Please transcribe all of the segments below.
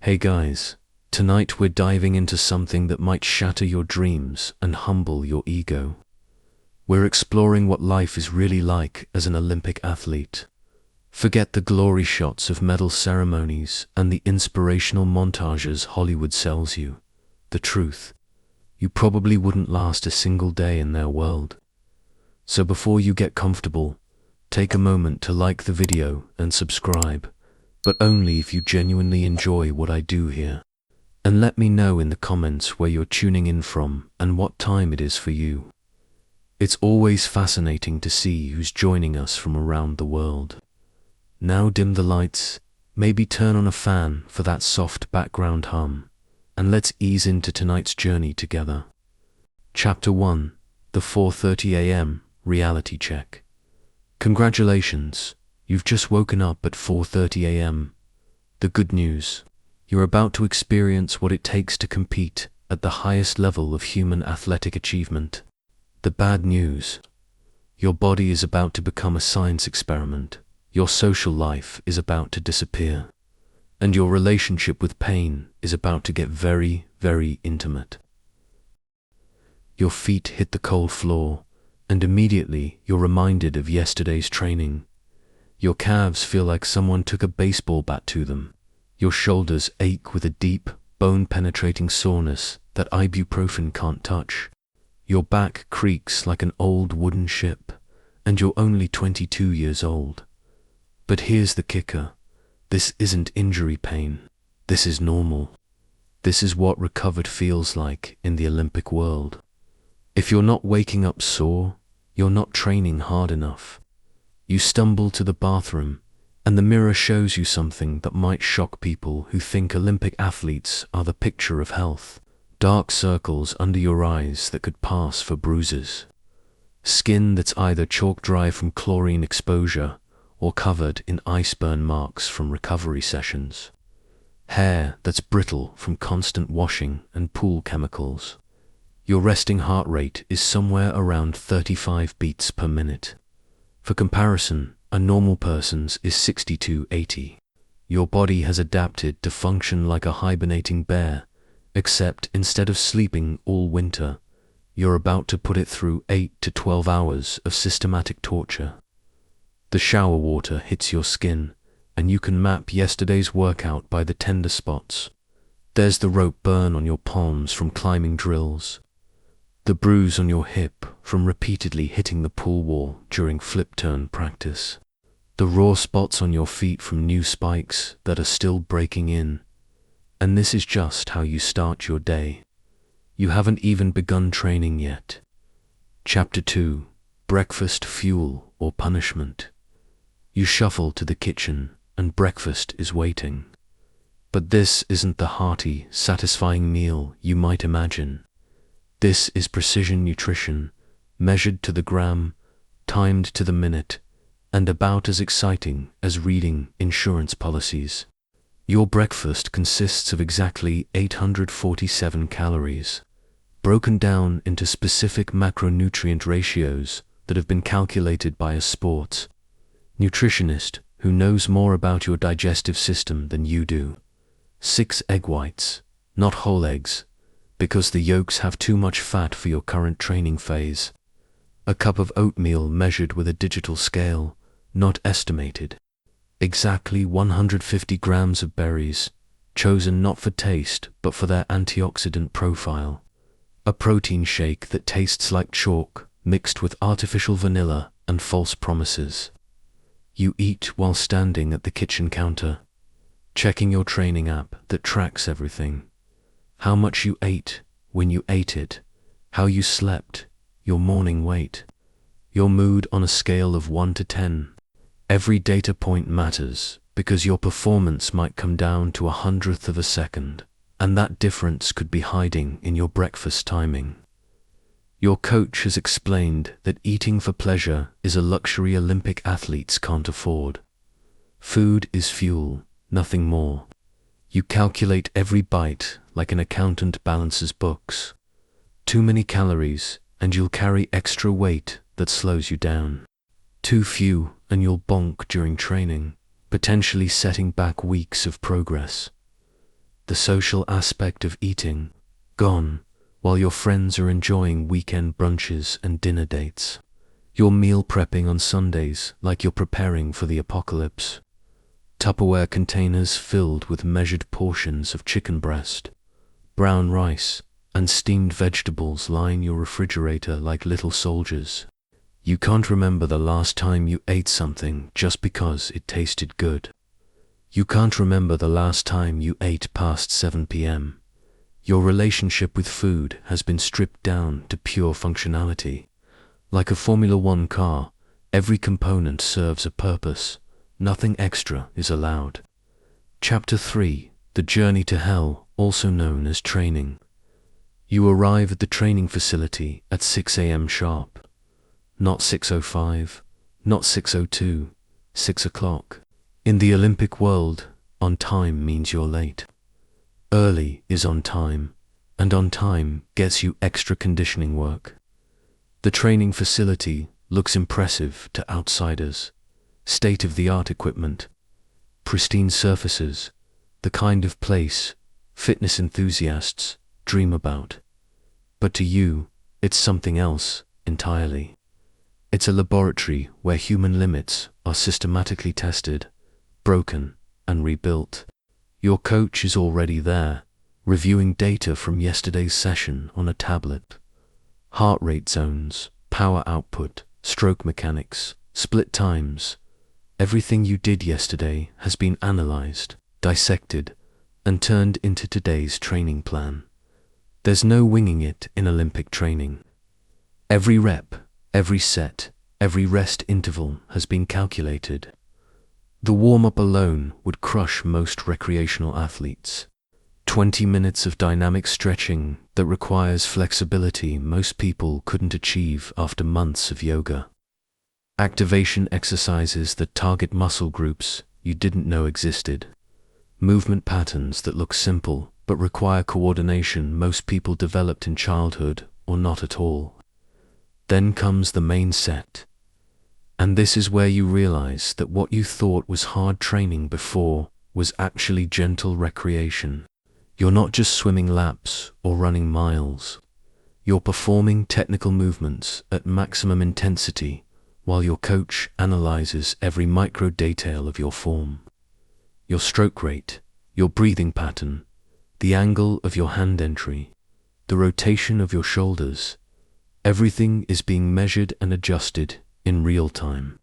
Hey guys, tonight we're diving into something that might shatter your dreams and humble your ego. We're exploring what life is really like as an Olympic athlete. Forget the glory shots of medal ceremonies and the inspirational montages Hollywood sells you. The truth, you probably wouldn't last a single day in their world. So before you get comfortable, take a moment to like the video and subscribe, but only if you genuinely enjoy what I do here. And let me know in the comments where you're tuning in from and what time it is for you. It's always fascinating to see who's joining us from around the world. Now dim the lights, maybe turn on a fan for that soft background hum, and let's ease into tonight's journey together. Chapter 1, the 4:30 a.m. Reality Check. Congratulations, you've just woken up at 4:30 a.m. The good news, you're about to experience what it takes to compete at the highest level of human athletic achievement. The bad news, your body is about to become a science experiment, your social life is about to disappear, and your relationship with pain is about to get very, very intimate. Your feet hit the cold floor, and immediately you're reminded of yesterday's training. Your calves feel like someone took a baseball bat to them. Your shoulders ache with a deep, bone-penetrating soreness that ibuprofen can't touch. Your back creaks like an old wooden ship, and you're only 22 years old. But here's the kicker. This isn't injury pain. This is normal. This is what recovered feels like in the Olympic world. If you're not waking up sore, you're not training hard enough. You stumble to the bathroom, and the mirror shows you something that might shock people who think Olympic athletes are the picture of health. Dark circles under your eyes that could pass for bruises. Skin that's either chalk dry from chlorine exposure or covered in ice burn marks from recovery sessions. Hair that's brittle from constant washing and pool chemicals. Your resting heart rate is somewhere around 35 beats per minute. For comparison, a normal person's is 60-80. Your body has adapted to function like a hibernating bear, except instead of sleeping all winter, you're about to put it through 8 to 12 hours of systematic torture. The shower water hits your skin, and you can map yesterday's workout by the tender spots. There's the rope burn on your palms from climbing drills. The bruise on your hip from repeatedly hitting the pool wall during flip turn practice. The raw spots on your feet from new spikes that are still breaking in. And this is just how you start your day. You haven't even begun training yet. Chapter 2, Breakfast, Fuel, or Punishment. You shuffle to the kitchen, and breakfast is waiting. But this isn't the hearty, satisfying meal you might imagine. This is precision nutrition, measured to the gram, timed to the minute, and about as exciting as reading insurance policies. Your breakfast consists of exactly 847 calories, broken down into specific macronutrient ratios that have been calculated by a sports nutritionist who knows more about your digestive system than you do. 6 egg whites, not whole eggs, because the yolks have too much fat for your current training phase. A cup of oatmeal measured with a digital scale, not estimated. Exactly 150 grams of berries, chosen not for taste but for their antioxidant profile. A protein shake that tastes like chalk mixed with artificial vanilla and false promises. You eat while standing at the kitchen counter, checking your training app that tracks everything. How much you ate, when you ate it, how you slept, your morning weight, your mood on a scale of 1 to 10. Every data point matters because your performance might come down to 1/100th of a second, and that difference could be hiding in your breakfast timing. Your coach has explained that eating for pleasure is a luxury Olympic athletes can't afford. Food is fuel, nothing more. You calculate every bite like an accountant balances books. Too many calories, and you'll carry extra weight that slows you down. Too few, and you'll bonk during training, potentially setting back weeks of progress. The social aspect of eating, gone, while your friends are enjoying weekend brunches and dinner dates. You're meal prepping on Sundays like you're preparing for the apocalypse. Tupperware containers filled with measured portions of chicken breast, brown rice, and steamed vegetables line your refrigerator like little soldiers. You can't remember the last time you ate something just because it tasted good. You can't remember the last time you ate past 7 p.m. Your relationship with food has been stripped down to pure functionality. Like a Formula One car, every component serves a purpose. Nothing extra is allowed. Chapter 3. The Journey to Hell, also known as training. You arrive at the training facility at 6 a.m. sharp. Not 6:05, not 6:02, 6 o'clock. In the Olympic world, on time means you're late. Early is on time, and on time gets you extra conditioning work. The training facility looks impressive to outsiders. State-of-the-art equipment, pristine surfaces, the kind of place fitness enthusiasts dream about. But to you, it's something else entirely. It's a laboratory where human limits are systematically tested, broken, and rebuilt. Your coach is already there, reviewing data from yesterday's session on a tablet. Heart rate zones, power output, stroke mechanics, split times. Everything you did yesterday has been analyzed, dissected, and turned into today's training plan. There's no winging it in Olympic training. Every rep, every set, every rest interval has been calculated. The warm-up alone would crush most recreational athletes. 20 minutes of dynamic stretching that requires flexibility most people couldn't achieve after months of yoga. Activation exercises that target muscle groups you didn't know existed. Movement patterns that look simple but require coordination most people developed in childhood or not at all. Then comes the main set. And this is where you realize that what you thought was hard training before was actually gentle recreation. You're not just swimming laps or running miles. You're performing technical movements at maximum intensity while your coach analyzes every micro detail of your form. Your stroke rate, your breathing pattern, the angle of your hand entry, the rotation of your shoulders, everything is being measured and adjusted in real time.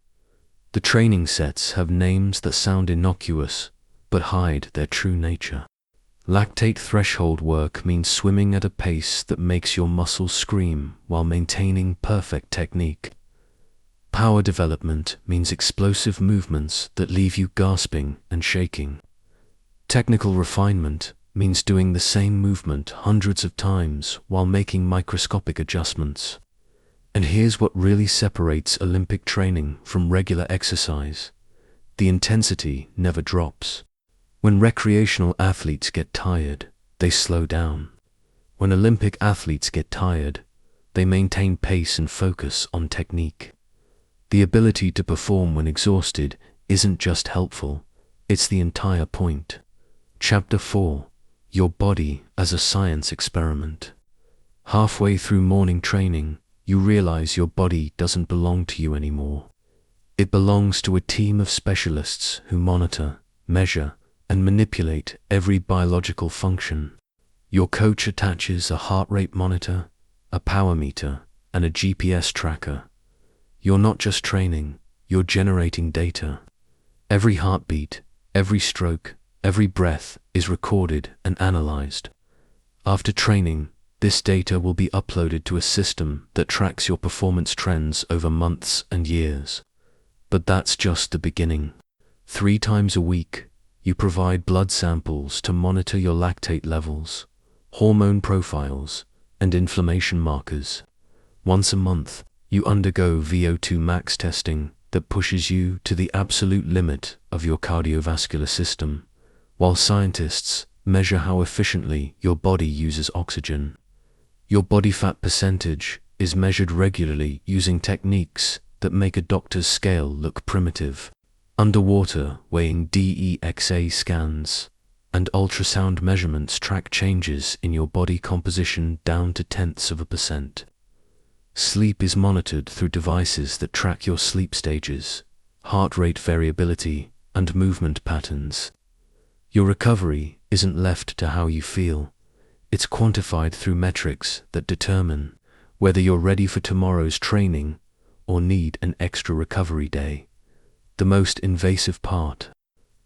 The training sets have names that sound innocuous but hide their true nature. Lactate threshold work means swimming at a pace that makes your muscles scream while maintaining perfect technique. Power development means explosive movements that leave you gasping and shaking. Technical refinement means doing the same movement hundreds of times while making microscopic adjustments. And here's what really separates Olympic training from regular exercise. The intensity never drops. When recreational athletes get tired, they slow down. When Olympic athletes get tired, they maintain pace and focus on technique. The ability to perform when exhausted isn't just helpful, it's the entire point. Chapter 4. Your body as a science experiment. Halfway through morning training, you realize your body doesn't belong to you anymore. It belongs to a team of specialists who monitor, measure, and manipulate every biological function. Your coach attaches a heart rate monitor, a power meter, and a GPS tracker. You're not just training, you're generating data. Every heartbeat, every stroke, every breath is recorded and analyzed. After training, this data will be uploaded to a system that tracks your performance trends over months and years. But that's just the beginning. 3 times a week, you provide blood samples to monitor your lactate levels, hormone profiles, and inflammation markers. Once a month, you undergo VO2 max testing that pushes you to the absolute limit of your cardiovascular system, while scientists measure how efficiently your body uses oxygen. Your body fat percentage is measured regularly using techniques that make a doctor's scale look primitive. Underwater weighing DEXA scans, and ultrasound measurements track changes in your body composition down to tenths of a percent. Sleep is monitored through devices that track your sleep stages, heart rate variability, and movement patterns. Your recovery isn't left to how you feel. It's quantified through metrics that determine whether you're ready for tomorrow's training or need an extra recovery day. The most invasive part,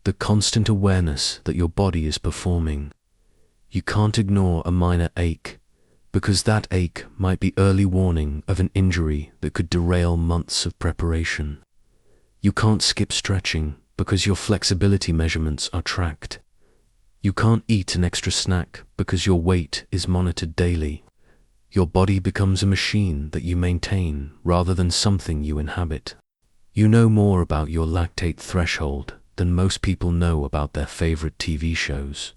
the constant awareness that your body is performing. You can't ignore a minor ache, because that ache might be early warning of an injury that could derail months of preparation. You can't skip stretching because your flexibility measurements are tracked. You can't eat an extra snack because your weight is monitored daily. Your body becomes a machine that you maintain rather than something you inhabit. You know more about your lactate threshold than most people know about their favorite TV shows.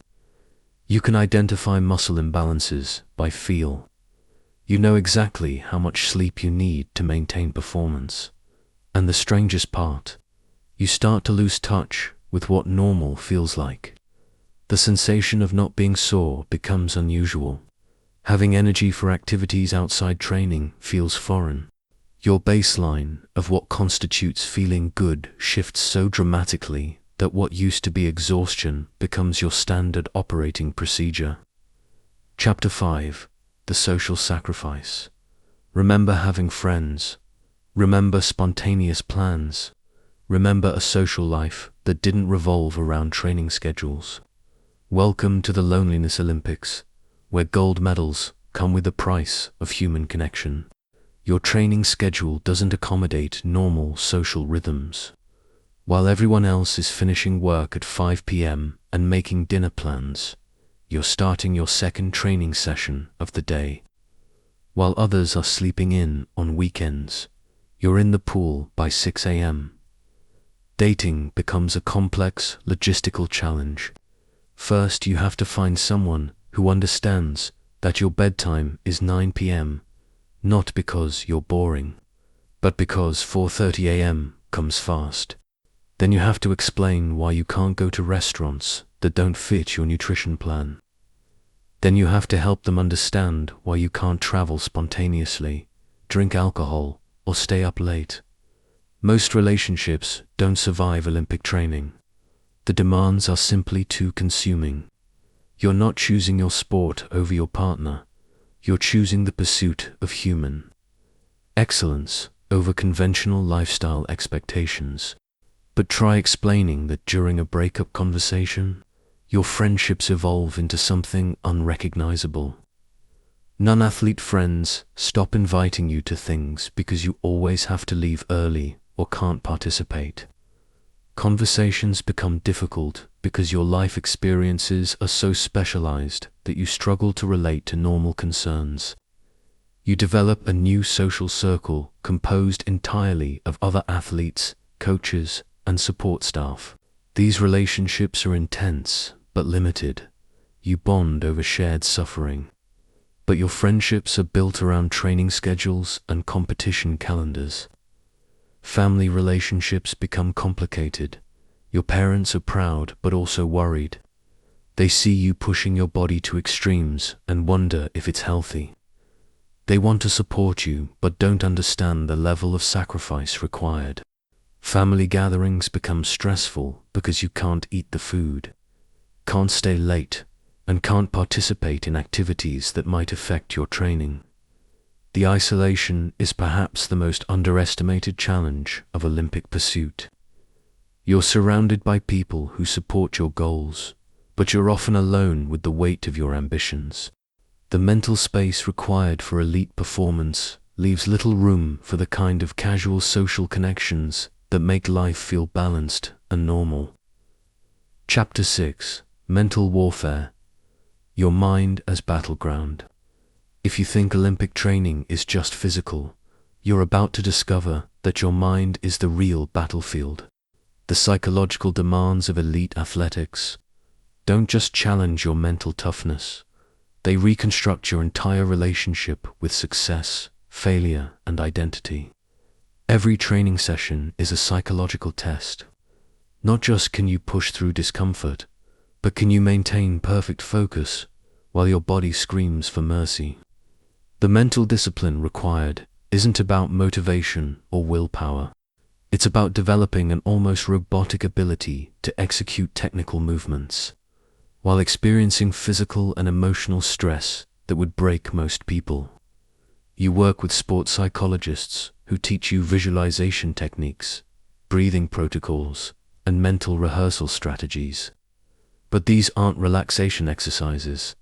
You can identify muscle imbalances by feel. You know exactly how much sleep you need to maintain performance. And the strangest part, you start to lose touch with what normal feels like. The sensation of not being sore becomes unusual. Having energy for activities outside training feels foreign. Your baseline of what constitutes feeling good shifts so dramatically that what used to be exhaustion becomes your standard operating procedure. Chapter 5. The Social Sacrifice. Remember having friends. Remember spontaneous plans. Remember a social life that didn't revolve around training schedules. Welcome to the Loneliness Olympics, where gold medals come with the price of human connection. Your training schedule doesn't accommodate normal social rhythms. While everyone else is finishing work at 5 p.m. and making dinner plans, you're starting your second training session of the day. While others are sleeping in on weekends, you're in the pool by 6 a.m. Dating becomes a complex logistical challenge. First, you have to find someone who understands that your bedtime is 9 p.m., not because you're boring, but because 4:30 a.m. comes fast. Then you have to explain why you can't go to restaurants that don't fit your nutrition plan. Then you have to help them understand why you can't travel spontaneously, drink alcohol, or stay up late. Most relationships don't survive Olympic training. The demands are simply too consuming. You're not choosing your sport over your partner. You're choosing the pursuit of human excellence over conventional lifestyle expectations. But try explaining that during a breakup conversation, your friendships evolve into something unrecognizable. Non-athlete friends stop inviting you to things because you always have to leave early or can't participate. Conversations become difficult because your life experiences are so specialized that you struggle to relate to normal concerns. You develop a new social circle composed entirely of other athletes, coaches, and support staff. These relationships are intense but limited. You bond over shared suffering. But your friendships are built around training schedules and competition calendars. Family relationships become complicated. Your parents are proud but also worried. They see you pushing your body to extremes and wonder if it's healthy. They want to support you but don't understand the level of sacrifice required. Family gatherings become stressful because you can't eat the food, can't stay late, and can't participate in activities that might affect your training. The isolation is perhaps the most underestimated challenge of Olympic pursuit. You're surrounded by people who support your goals, but you're often alone with the weight of your ambitions. The mental space required for elite performance leaves little room for the kind of casual social connections that make life feel balanced and normal. Chapter 6. Mental Warfare. Your mind as battleground. If you think Olympic training is just physical, you're about to discover that your mind is the real battlefield. The psychological demands of elite athletics don't just challenge your mental toughness, they reconstruct your entire relationship with success, failure, and identity. Every training session is a psychological test. Not just can you push through discomfort, But can you maintain perfect focus while your body screams for mercy? The mental discipline required isn't about motivation or willpower. It's about developing an almost robotic ability to execute technical movements while experiencing physical and emotional stress that would break most people. You work with sports psychologists who teach you visualization techniques, breathing protocols, and mental rehearsal strategies. But these aren't relaxation exercises.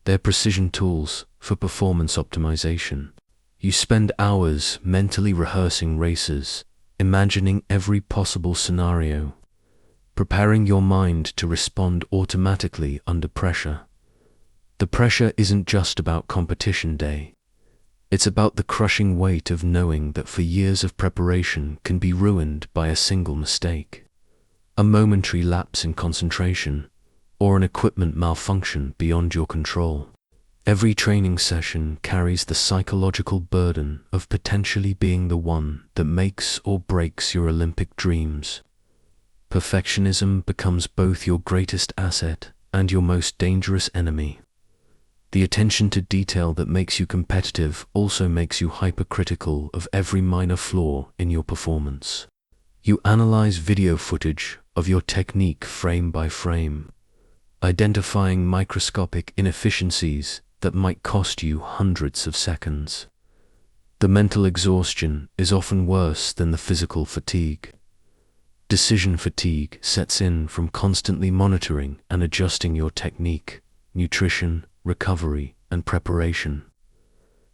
They're precision tools for performance optimization. You spend hours mentally rehearsing races, imagining every possible scenario, preparing your mind to respond automatically under pressure. The pressure isn't just about competition day. It's about the crushing weight of knowing that for years of preparation can be ruined by a single mistake, a momentary lapse in concentration, or an equipment malfunction beyond your control. Every training session carries the psychological burden of potentially being the one that makes or breaks your Olympic dreams. Perfectionism becomes both your greatest asset and your most dangerous enemy. The attention to detail that makes you competitive also makes you hypercritical of every minor flaw in your performance. You analyze video footage of your technique frame by frame, identifying microscopic inefficiencies that might cost you hundreds of seconds. The mental exhaustion is often worse than the physical fatigue. Decision fatigue sets in from constantly monitoring and adjusting your technique, nutrition, recovery, and preparation.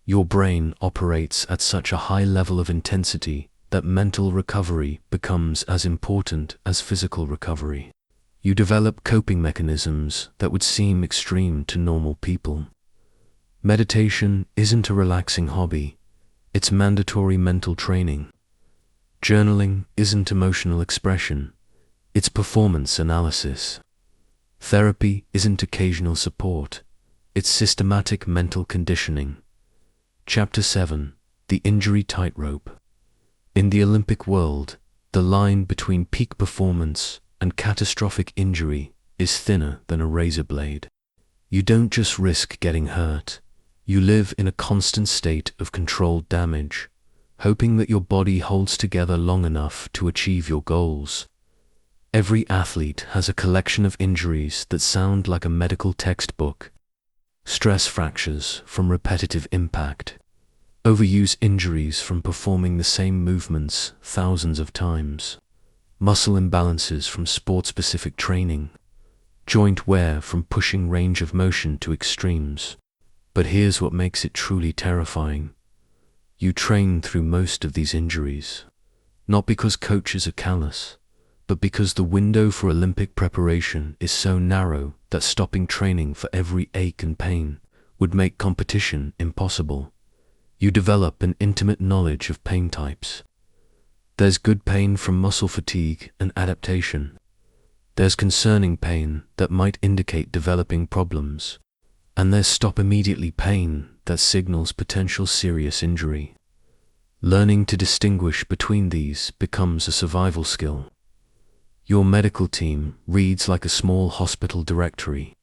Your brain operates at such a high level of intensity that mental recovery becomes as important as physical recovery. You develop coping mechanisms that would seem extreme to normal people. Meditation isn't a relaxing hobby, it's mandatory mental training. Journaling isn't emotional expression, it's performance analysis. Therapy isn't occasional support, it's systematic mental conditioning. Chapter 7: The Injury Tightrope. In the Olympic world, the line between peak performance and catastrophic injury is thinner than a razor blade. You don't just risk getting hurt, you live in a constant state of controlled damage, hoping that your body holds together long enough to achieve your goals. Every athlete has a collection of injuries that sound like a medical textbook. Stress fractures from repetitive impact, overuse injuries from performing the same movements thousands of times, muscle imbalances from sport-specific training, joint wear from pushing range of motion to extremes. But here's what makes it truly terrifying. You train through most of these injuries, not because coaches are callous, but because the window for Olympic preparation is so narrow that stopping training for every ache and pain would make competition impossible. You develop an intimate knowledge of pain types. There's good pain from muscle fatigue and adaptation. There's concerning pain that might indicate developing problems. And there's stop immediately pain that signals potential serious injury. Learning to distinguish between these becomes a survival skill. Your medical team reads like a small hospital directory.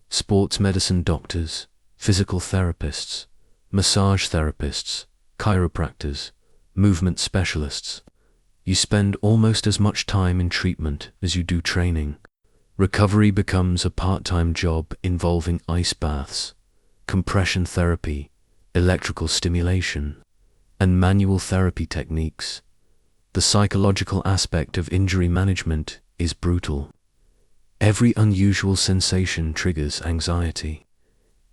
Sports medicine doctors, physical therapists, massage therapists, chiropractors, movement specialists. You spend almost as much time in treatment as you do training. Recovery becomes a part-time job involving ice baths, compression therapy, electrical stimulation, and manual therapy techniques. The psychological aspect of injury management is brutal. Every unusual sensation triggers anxiety.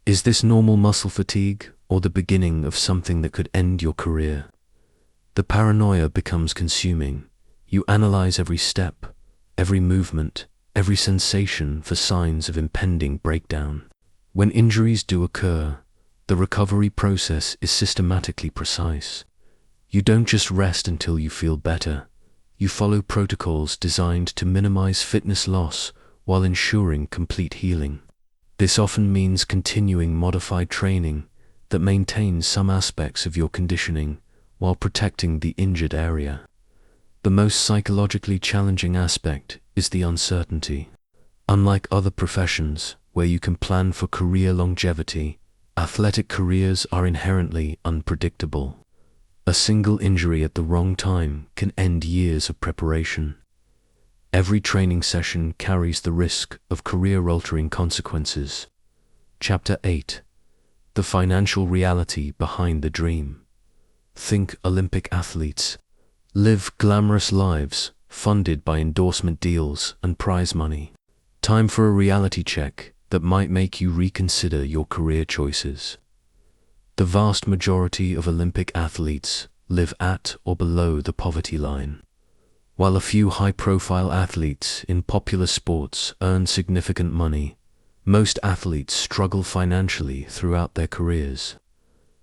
Is this normal muscle fatigue or the beginning of something that could end your career? The paranoia becomes consuming. You analyze every step, every movement, every sensation for signs of impending breakdown. When injuries do occur, the recovery process is systematically precise. You don't just rest until you feel better. You follow protocols designed to minimize fitness loss while ensuring complete healing. This often means continuing modified training that maintains some aspects of your conditioning while protecting the injured area. The most psychologically challenging aspect is the uncertainty. Unlike other professions, where you can plan for career longevity, athletic careers are inherently unpredictable. A single injury at the wrong time can end years of preparation. Every training session carries the risk of career-altering consequences. Chapter 8. The financial reality behind the dream. Think Olympic athletes. Live glamorous lives, funded by endorsement deals and prize money. Time for a reality check that might make you reconsider your career choices. The vast majority of Olympic athletes live at or below the poverty line. While a few high-profile athletes in popular sports earn significant money, most athletes struggle financially throughout their careers.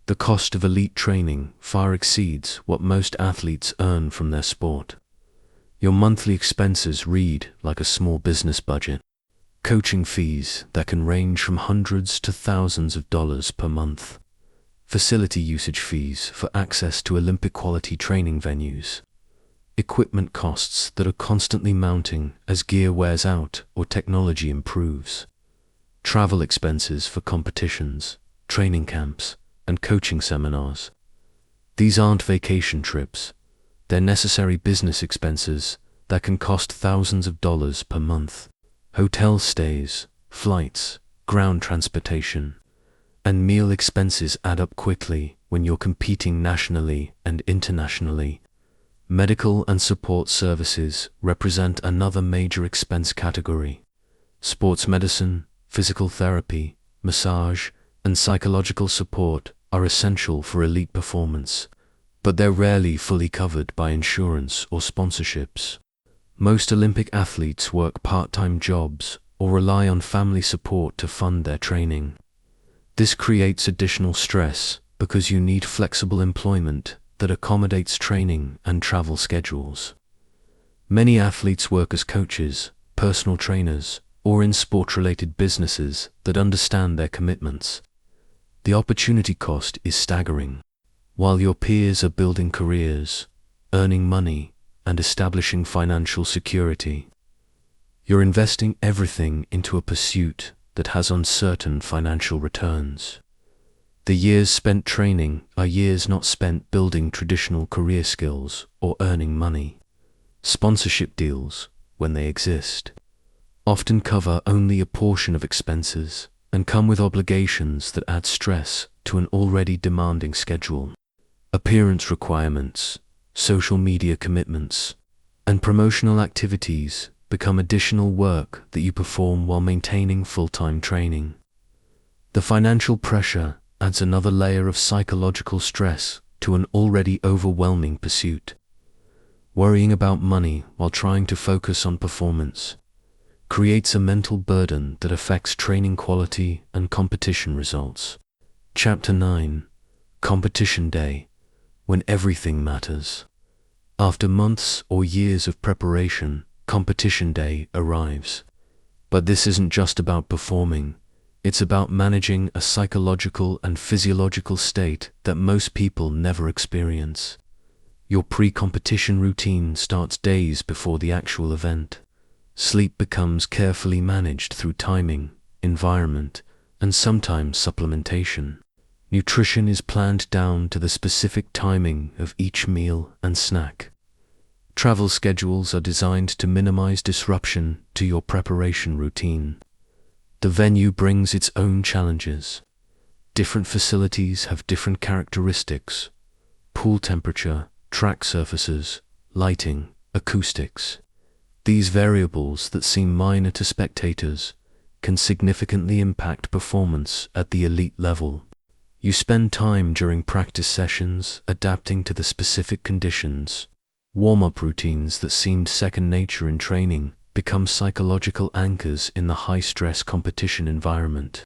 The cost of elite training far exceeds what most athletes earn from their sport. Your monthly expenses read like a small business budget. Coaching fees that can range from hundreds to thousands of dollars per month. Facility usage fees for access to Olympic-quality training venues. Equipment costs that are constantly mounting as gear wears out or technology improves. Travel expenses for competitions, training camps, and coaching seminars. These aren't vacation trips. They're necessary business expenses that can cost thousands of dollars per month. Hotel stays, flights, ground transportation, and meal expenses add up quickly when you're competing nationally and internationally. Medical and support services represent another major expense category. Sports medicine, physical therapy, massage, and psychological support are essential for elite performance, but they're rarely fully covered by insurance or sponsorships. Most Olympic athletes work part-time jobs or rely on family support to fund their training. This creates additional stress because you need flexible employment that accommodates training and travel schedules. Many athletes work as coaches, personal trainers, or in sport-related businesses that understand their commitments. The opportunity cost is staggering. While your peers are building careers, earning money, and establishing financial security, you're investing everything into a pursuit that has uncertain financial returns. The years spent training are years not spent building traditional career skills or earning money. Sponsorship deals, when they exist, often cover only a portion of expenses and come with obligations that add stress to an already demanding schedule. Appearance requirements, social media commitments, and promotional activities become additional work that you perform while maintaining full-time training. The financial pressure adds another layer of psychological stress to an already overwhelming pursuit. Worrying about money while trying to focus on performance creates a mental burden that affects training quality and competition results. Chapter 9. Competition Day, when everything matters. After months or years of preparation, competition day arrives. But this isn't just about performing. It's about managing a psychological and physiological state that most people never experience. Your pre-competition routine starts days before the actual event. Sleep becomes carefully managed through timing, environment, and sometimes supplementation. Nutrition is planned down to the specific timing of each meal and snack. Travel schedules are designed to minimize disruption to your preparation routine. The venue brings its own challenges. Different facilities have different characteristics: pool temperature, track surfaces, lighting, acoustics. These variables that seem minor to spectators can significantly impact performance at the elite level. You spend time during practice sessions adapting to the specific conditions. Warm-up routines that seemed second nature in training become psychological anchors in the high-stress competition environment.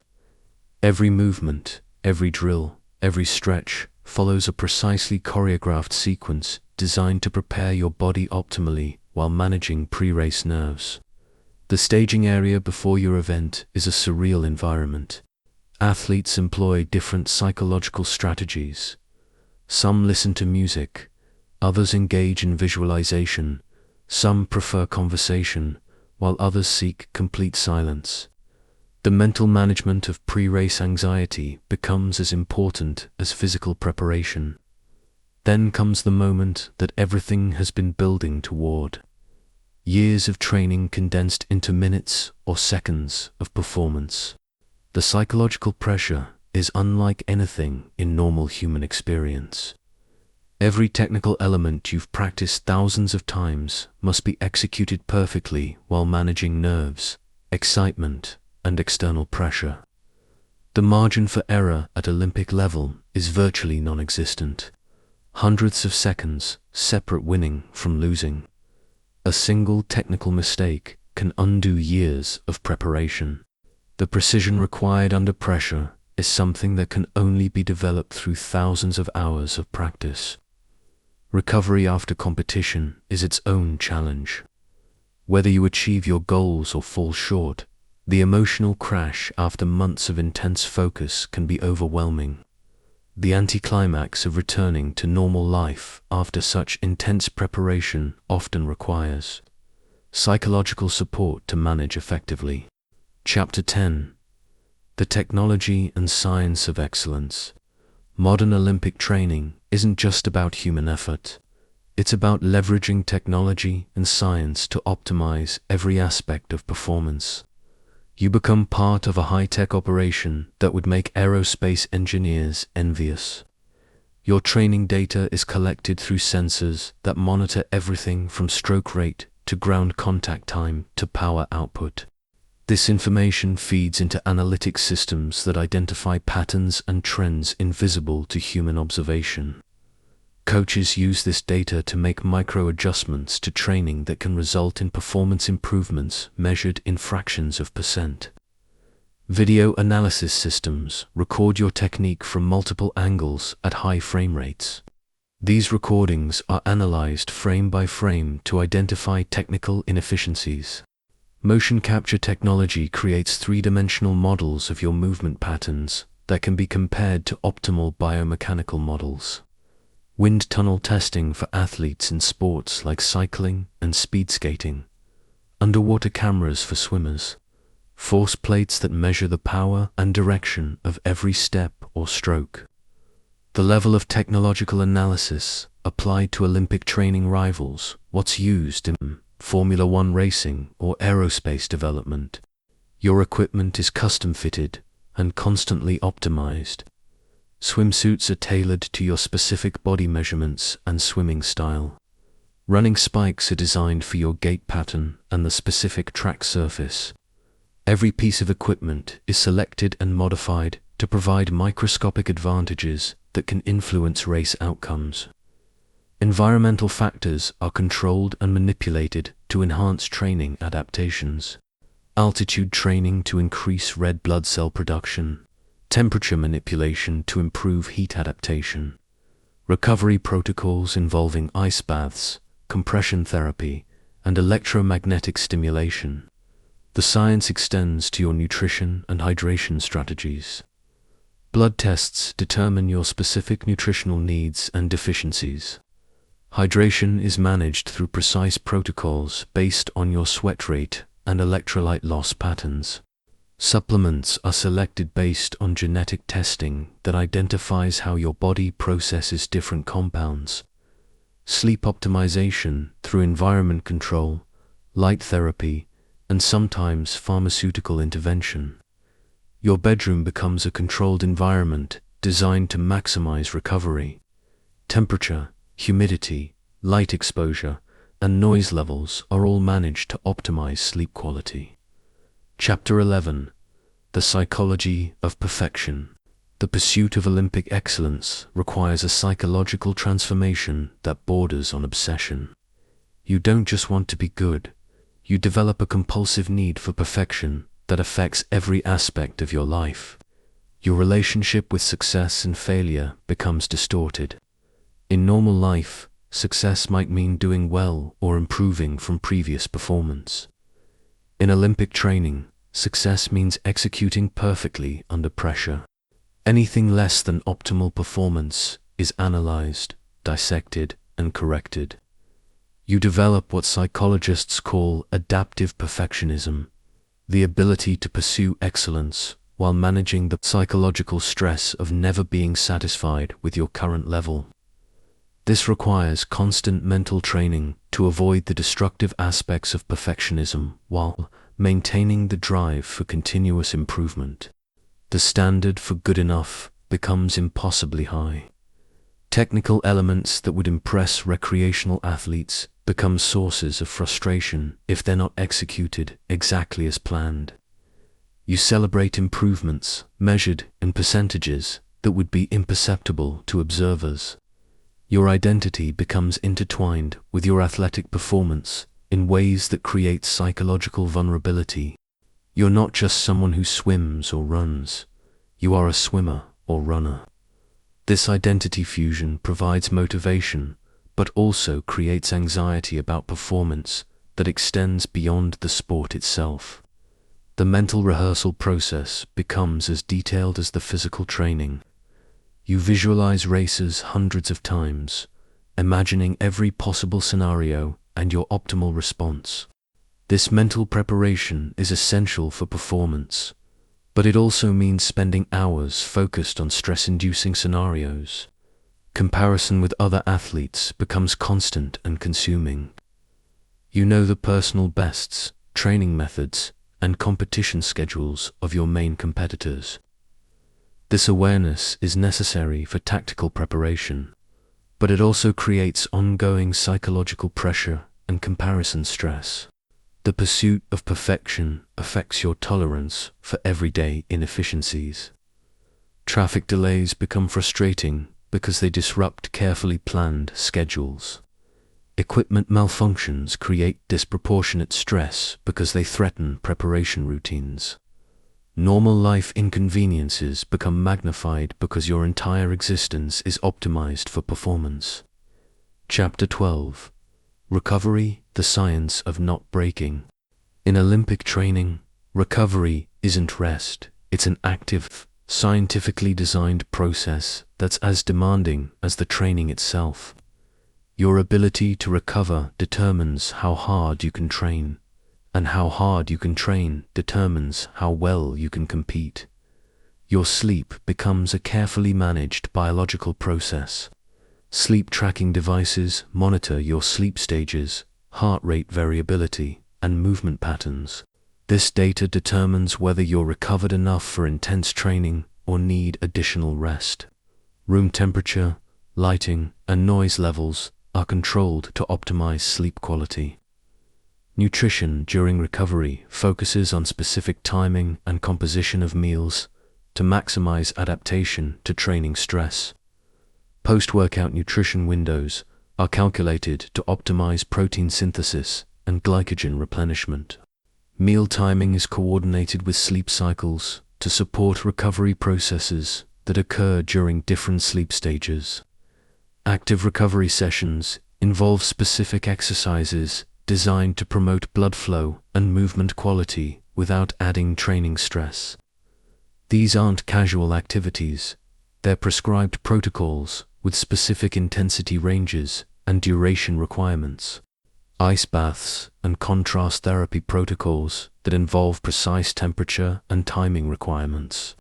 Every movement, every drill, every stretch follows a precisely choreographed sequence designed to prepare your body optimally while managing pre-race nerves. The staging area before your event is a surreal environment. Athletes employ different psychological strategies. Some listen to music, others engage in visualization, some prefer conversation, while others seek complete silence. The mental management of pre-race anxiety becomes as important as physical preparation. Then comes the moment that everything has been building toward. Years of training condensed into minutes or seconds of performance. The psychological pressure is unlike anything in normal human experience. Every technical element you've practiced thousands of times must be executed perfectly while managing nerves, excitement, and external pressure. The margin for error at Olympic level is virtually non-existent. Hundredths of seconds separate winning from losing. A single technical mistake can undo years of preparation. The precision required under pressure is something that can only be developed through thousands of hours of practice. Recovery after competition is its own challenge. Whether you achieve your goals or fall short, the emotional crash after months of intense focus can be overwhelming. The anticlimax of returning to normal life after such intense preparation often requires psychological support to manage effectively. Chapter 10. The Technology and Science of Excellence. Modern Olympic training isn't just about human effort. It's about leveraging technology and science to optimize every aspect of performance. You become part of a high-tech operation that would make aerospace engineers envious. Your training data is collected through sensors that monitor everything from stroke rate to ground contact time to power output. This information feeds into analytic systems that identify patterns and trends invisible to human observation. Coaches use this data to make micro-adjustments to training that can result in performance improvements measured in fractions of percent. Video analysis systems record your technique from multiple angles at high frame rates. These recordings are analyzed frame by frame to identify technical inefficiencies. Motion capture technology creates three-dimensional models of your movement patterns that can be compared to optimal biomechanical models. Wind tunnel testing for athletes in sports like cycling and speed skating. Underwater cameras for swimmers. Force plates that measure the power and direction of every step or stroke. The level of technological analysis applied to Olympic training rivals what's used in Formula One racing or aerospace development. Your equipment is custom-fitted and constantly optimized. Swimsuits are tailored to your specific body measurements and swimming style. Running spikes are designed for your gait pattern and the specific track surface. Every piece of equipment is selected and modified to provide microscopic advantages that can influence race outcomes. Environmental factors are controlled and manipulated to enhance training adaptations. Altitude training to increase red blood cell production. Temperature manipulation to improve heat adaptation. Recovery protocols involving ice baths, compression therapy, and electromagnetic stimulation. The science extends to your nutrition and hydration strategies. Blood tests determine your specific nutritional needs and deficiencies. Hydration is managed through precise protocols based on your sweat rate and electrolyte loss patterns. Supplements are selected based on genetic testing that identifies how your body processes different compounds. Sleep optimization through environment control, light therapy, and sometimes pharmaceutical intervention. Your bedroom becomes a controlled environment designed to maximize recovery. Temperature, humidity, light exposure, and noise levels are all managed to optimize sleep quality. Chapter 11. The Psychology of Perfection. The pursuit of Olympic excellence requires a psychological transformation that borders on obsession. You don't just want to be good, you develop a compulsive need for perfection that affects every aspect of your life. Your relationship with success and failure becomes distorted. In normal life, success might mean doing well or improving from previous performance. In Olympic training, success means executing perfectly under pressure. Anything less than optimal performance is analyzed, dissected, and corrected. You develop what psychologists call adaptive perfectionism, the ability to pursue excellence while managing the psychological stress of never being satisfied with your current level. This requires constant mental training to avoid the destructive aspects of perfectionism while maintaining the drive for continuous improvement. The standard for good enough becomes impossibly high. Technical elements that would impress recreational athletes become sources of frustration if they're not executed exactly as planned. You celebrate improvements measured in percentages that would be imperceptible to observers. Your identity becomes intertwined with your athletic performance in ways that create psychological vulnerability. You're not just someone who swims or runs. You are a swimmer or runner. This identity fusion provides motivation, but also creates anxiety about performance that extends beyond the sport itself. The mental rehearsal process becomes as detailed as the physical training. You visualize races hundreds of times, imagining every possible scenario and your optimal response. This mental preparation is essential for performance, but it also means spending hours focused on stress-inducing scenarios. Comparison with other athletes becomes constant and consuming. You know the personal bests, training methods, and competition schedules of your main competitors. This awareness is necessary for tactical preparation, but it also creates ongoing psychological pressure and comparison stress. The pursuit of perfection affects your tolerance for everyday inefficiencies. Traffic delays become frustrating because they disrupt carefully planned schedules. Equipment malfunctions create disproportionate stress because they threaten preparation routines. Normal life inconveniences become magnified because your entire existence is optimized for performance. Chapter 12. Recovery, the science of not breaking. In Olympic training, recovery isn't rest, it's an active, scientifically designed process that's as demanding as the training itself. Your ability to recover determines how hard you can train, and how hard you can train determines how well you can compete. Your sleep becomes a carefully managed biological process. Sleep tracking devices monitor your sleep stages, heart rate variability, and movement patterns. This data determines whether you're recovered enough for intense training or need additional rest. Room temperature, lighting, and noise levels are controlled to optimize sleep quality. Nutrition during recovery focuses on specific timing and composition of meals to maximize adaptation to training stress. Post-workout nutrition windows are calculated to optimize protein synthesis and glycogen replenishment. Meal timing is coordinated with sleep cycles to support recovery processes that occur during different sleep stages. Active recovery sessions involve specific exercises designed to promote blood flow and movement quality without adding training stress. These aren't casual activities, they're prescribed protocols with specific intensity ranges and duration requirements. Ice baths and contrast therapy protocols that involve precise temperature and timing requirements.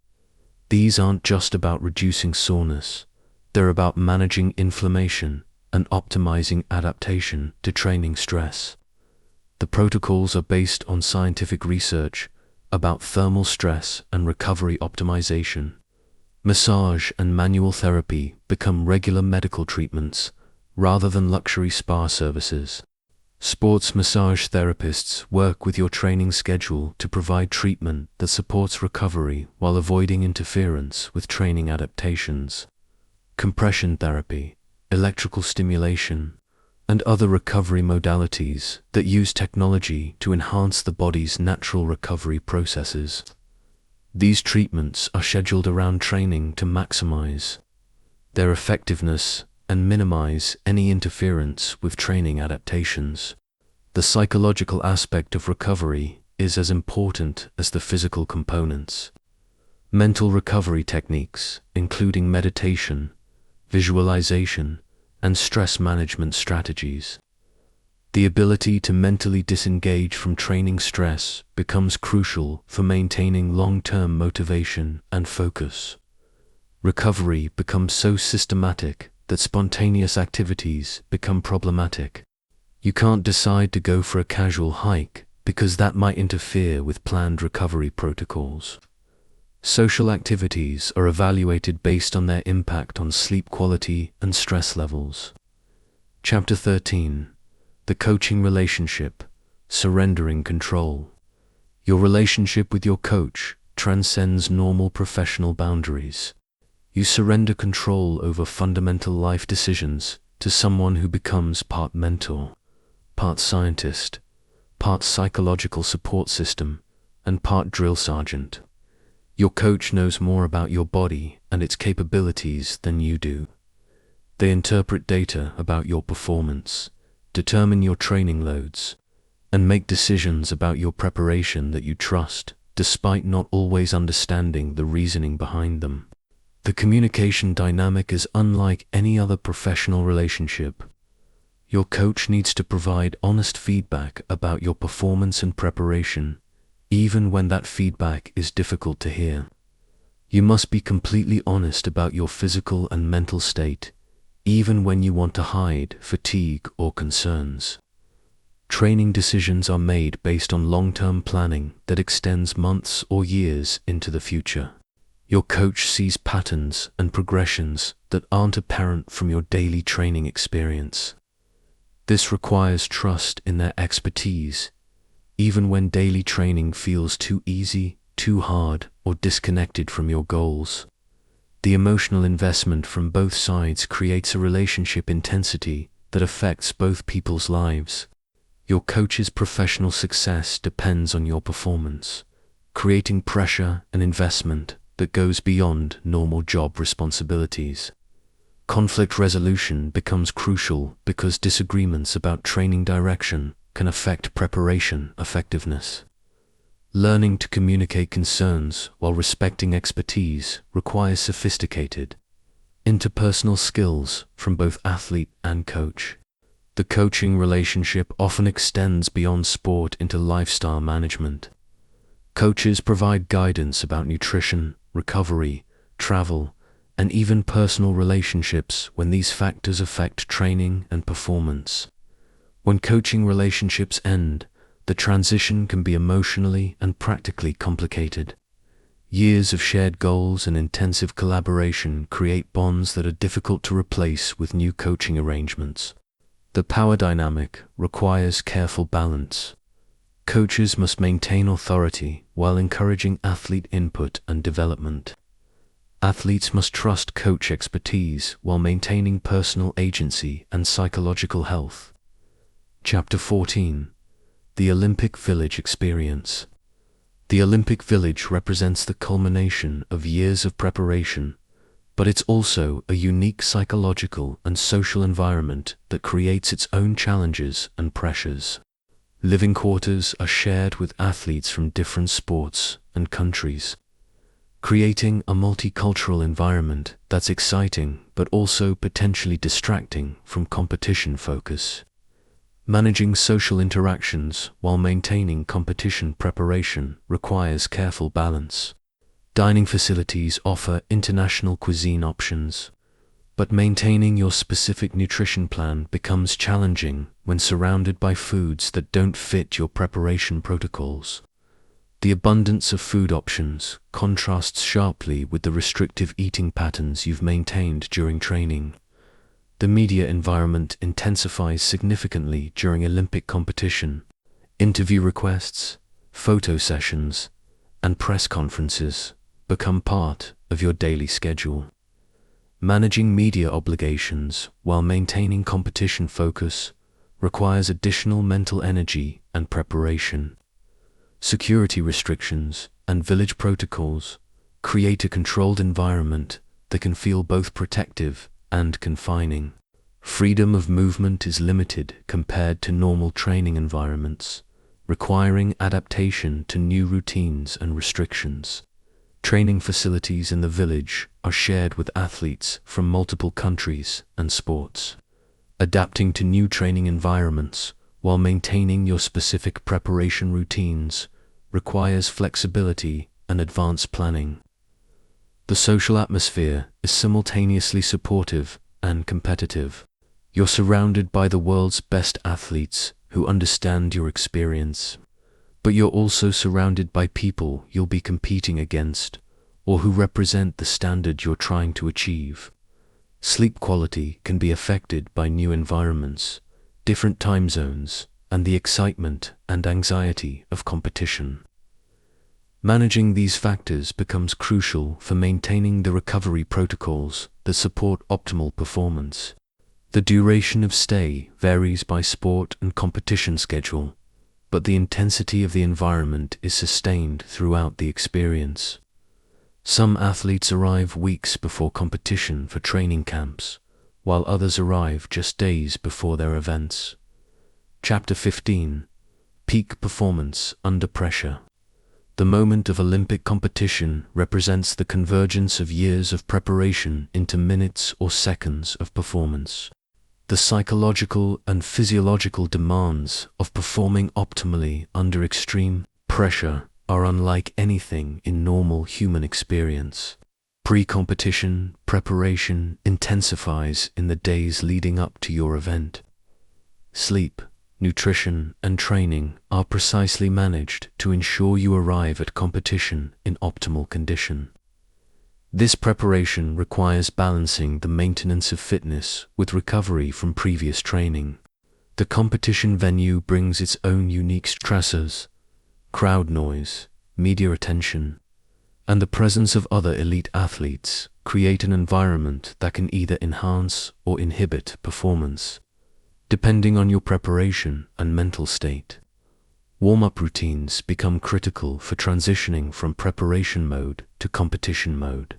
These aren't just about reducing soreness, they're about managing inflammation and optimizing adaptation to training stress. The protocols are based on scientific research about thermal stress and recovery optimization. Massage and manual therapy become regular medical treatments rather than luxury spa services. Sports massage therapists work with your training schedule to provide treatment that supports recovery while avoiding interference with training adaptations. Compression therapy, electrical stimulation, and other recovery modalities that use technology to enhance the body's natural recovery processes. These treatments are scheduled around training to maximize their effectiveness and minimize any interference with training adaptations. The psychological aspect of recovery is as important as the physical components. Mental recovery techniques, including meditation, visualization, and stress management strategies, The ability to mentally disengage from training stress becomes crucial for maintaining long-term motivation and focus. Recovery becomes so systematic that spontaneous activities become problematic. You can't decide to go for a casual hike because that might interfere with planned recovery protocols. Social activities are evaluated based on their impact on sleep quality and stress levels. Chapter 13. The coaching relationship, surrendering control. Your relationship with your coach transcends normal professional boundaries. You surrender control over fundamental life decisions to someone who becomes part mentor, part scientist, part psychological support system, and part drill sergeant. Your coach knows more about your body and its capabilities than you do. They interpret data about your performance, determine your training loads, and make decisions about your preparation that you trust, despite not always understanding the reasoning behind them. The communication dynamic is unlike any other professional relationship. Your coach needs to provide honest feedback about your performance and preparation, even when that feedback is difficult to hear. You must be completely honest about your physical and mental state, even when you want to hide fatigue or concerns. Training decisions are made based on long-term planning that extends months or years into the future. Your coach sees patterns and progressions that aren't apparent from your daily training experience. This requires trust in their expertise, even when daily training feels too easy, too hard, or disconnected from your goals. The emotional investment from both sides creates a relationship intensity that affects both people's lives. Your coach's professional success depends on your performance, creating pressure and investment that goes beyond normal job responsibilities. Conflict resolution becomes crucial because disagreements about training direction can affect preparation effectiveness. Learning to communicate concerns while respecting expertise requires sophisticated, interpersonal skills from both athlete and coach. The coaching relationship often extends beyond sport into lifestyle management. Coaches provide guidance about nutrition, recovery, travel, and even personal relationships when these factors affect training and performance. When coaching relationships end, the transition can be emotionally and practically complicated. Years of shared goals and intensive collaboration create bonds that are difficult to replace with new coaching arrangements. The power dynamic requires careful balance. Coaches must maintain authority while encouraging athlete input and development. Athletes must trust coach expertise while maintaining personal agency and psychological health. Chapter 14. The Olympic Village Experience. The Olympic Village represents the culmination of years of preparation, but it's also a unique psychological and social environment that creates its own challenges and pressures. Living quarters are shared with athletes from different sports and countries, creating a multicultural environment that's exciting but also potentially distracting from competition focus. Managing social interactions while maintaining competition preparation requires careful balance. Dining facilities offer international cuisine options, but maintaining your specific nutrition plan becomes challenging when surrounded by foods that don't fit your preparation protocols. The abundance of food options contrasts sharply with the restrictive eating patterns you've maintained during training. The media environment intensifies significantly during Olympic competition. Interview requests, photo sessions, and press conferences become part of your daily schedule. Managing media obligations while maintaining competition focus requires additional mental energy and preparation. Security restrictions and village protocols create a controlled environment that can feel both protective and confining. Freedom of movement is limited compared to normal training environments, requiring adaptation to new routines and restrictions. Training facilities in the village are shared with athletes from multiple countries and sports. Adapting to new training environments while maintaining your specific preparation routines, requires flexibility and advanced planning. The social atmosphere is simultaneously supportive and competitive. You're surrounded by the world's best athletes who understand your experience, but you're also surrounded by people you'll be competing against or who represent the standard you're trying to achieve. Sleep quality can be affected by new environments, different time zones, and the excitement and anxiety of competition. Managing these factors becomes crucial for maintaining the recovery protocols that support optimal performance. The duration of stay varies by sport and competition schedule, but the intensity of the environment is sustained throughout the experience. Some athletes arrive weeks before competition for training camps, while others arrive just days before their events. Chapter 15: Peak Performance Under Pressure. The moment of Olympic competition represents the convergence of years of preparation into minutes or seconds of performance. The psychological and physiological demands of performing optimally under extreme pressure are unlike anything in normal human experience. Pre-competition preparation intensifies in the days leading up to your event. Sleep, nutrition, and training are precisely managed to ensure you arrive at competition in optimal condition. This preparation requires balancing the maintenance of fitness with recovery from previous training. The competition venue brings its own unique stressors: crowd noise, media attention, and the presence of other elite athletes create an environment that can either enhance or inhibit performance, depending on your preparation and mental state. Warm-up routines become critical for transitioning from preparation mode to competition mode.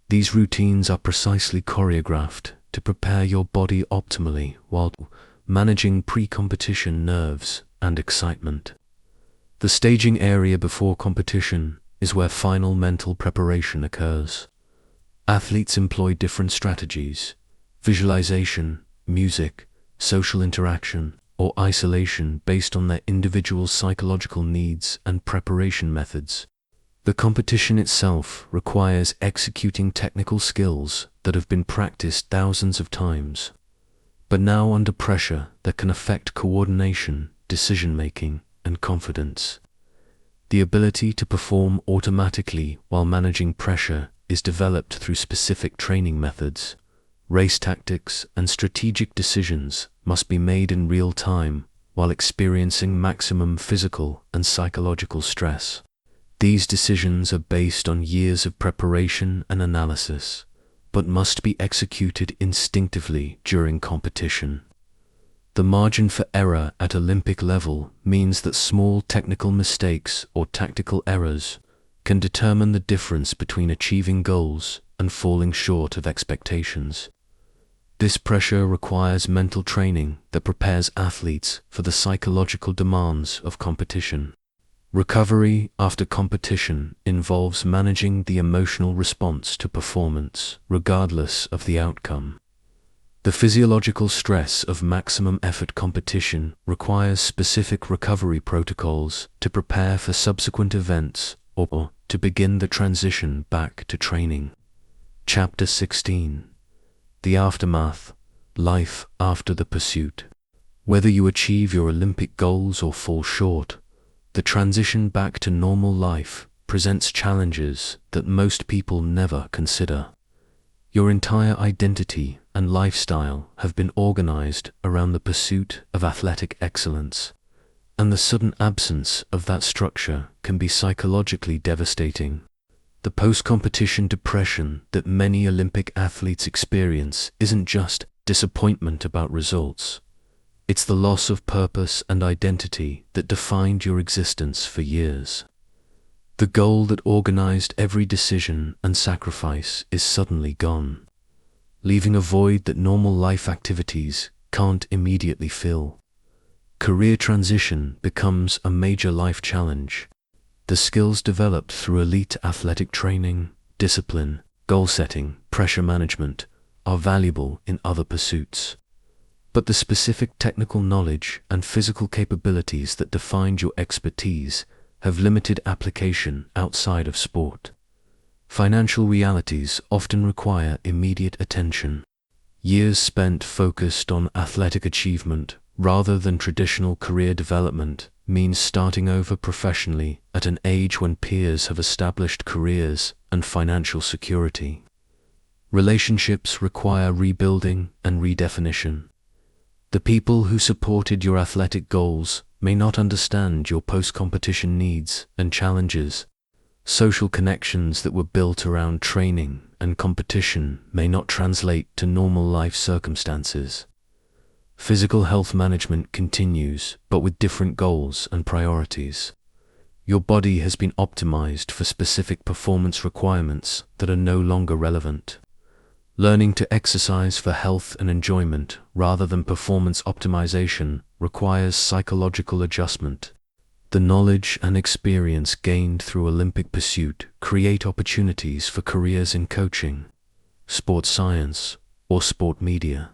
These routines are precisely choreographed to prepare your body optimally while managing pre-competition nerves and excitement. The staging area before competition is where final mental preparation occurs. Athletes employ different strategies: visualization, music, social interaction, or isolation based on their individual psychological needs and preparation methods. The competition itself requires executing technical skills that have been practiced thousands of times, but now under pressure that can affect coordination, decision-making, and confidence. The ability to perform automatically while managing pressure is developed through specific training methods. Race tactics and strategic decisions must be made in real time while experiencing maximum physical and psychological stress. These decisions are based on years of preparation and analysis, but must be executed instinctively during competition. The margin for error at Olympic level means that small technical mistakes or tactical errors can determine the difference between achieving goals and falling short of expectations. This pressure requires mental training that prepares athletes for the psychological demands of competition. Recovery after competition involves managing the emotional response to performance, regardless of the outcome. The physiological stress of maximum effort competition requires specific recovery protocols to prepare for subsequent events or to begin the transition back to training. Chapter 16: The Aftermath, Life After the Pursuit. Whether you achieve your Olympic goals or fall short, the transition back to normal life presents challenges that most people never consider. Your entire identity and lifestyle have been organized around the pursuit of athletic excellence, and the sudden absence of that structure can be psychologically devastating. The post-competition depression that many Olympic athletes experience isn't just disappointment about results. It's the loss of purpose and identity that defined your existence for years. The goal that organized every decision and sacrifice is suddenly gone, leaving a void that normal life activities can't immediately fill. Career transition becomes a major life challenge. The skills developed through elite athletic training, discipline, goal setting, pressure management are valuable in other pursuits. but the specific technical knowledge and physical capabilities that defined your expertise have limited application outside of sport. Financial realities often require immediate attention. Years spent focused on athletic achievement rather than traditional career development means starting over professionally at an age when peers have established careers and financial security. Relationships require rebuilding and redefinition. The people who supported your athletic goals may not understand your post-competition needs and challenges. Social connections that were built around training and competition may not translate to normal life circumstances. Physical health management continues, but with different goals and priorities. Your body has been optimized for specific performance requirements that are no longer relevant. Learning to exercise for health and enjoyment rather than performance optimization requires psychological adjustment. The knowledge and experience gained through Olympic pursuit create opportunities for careers in coaching, sports science, or sport media.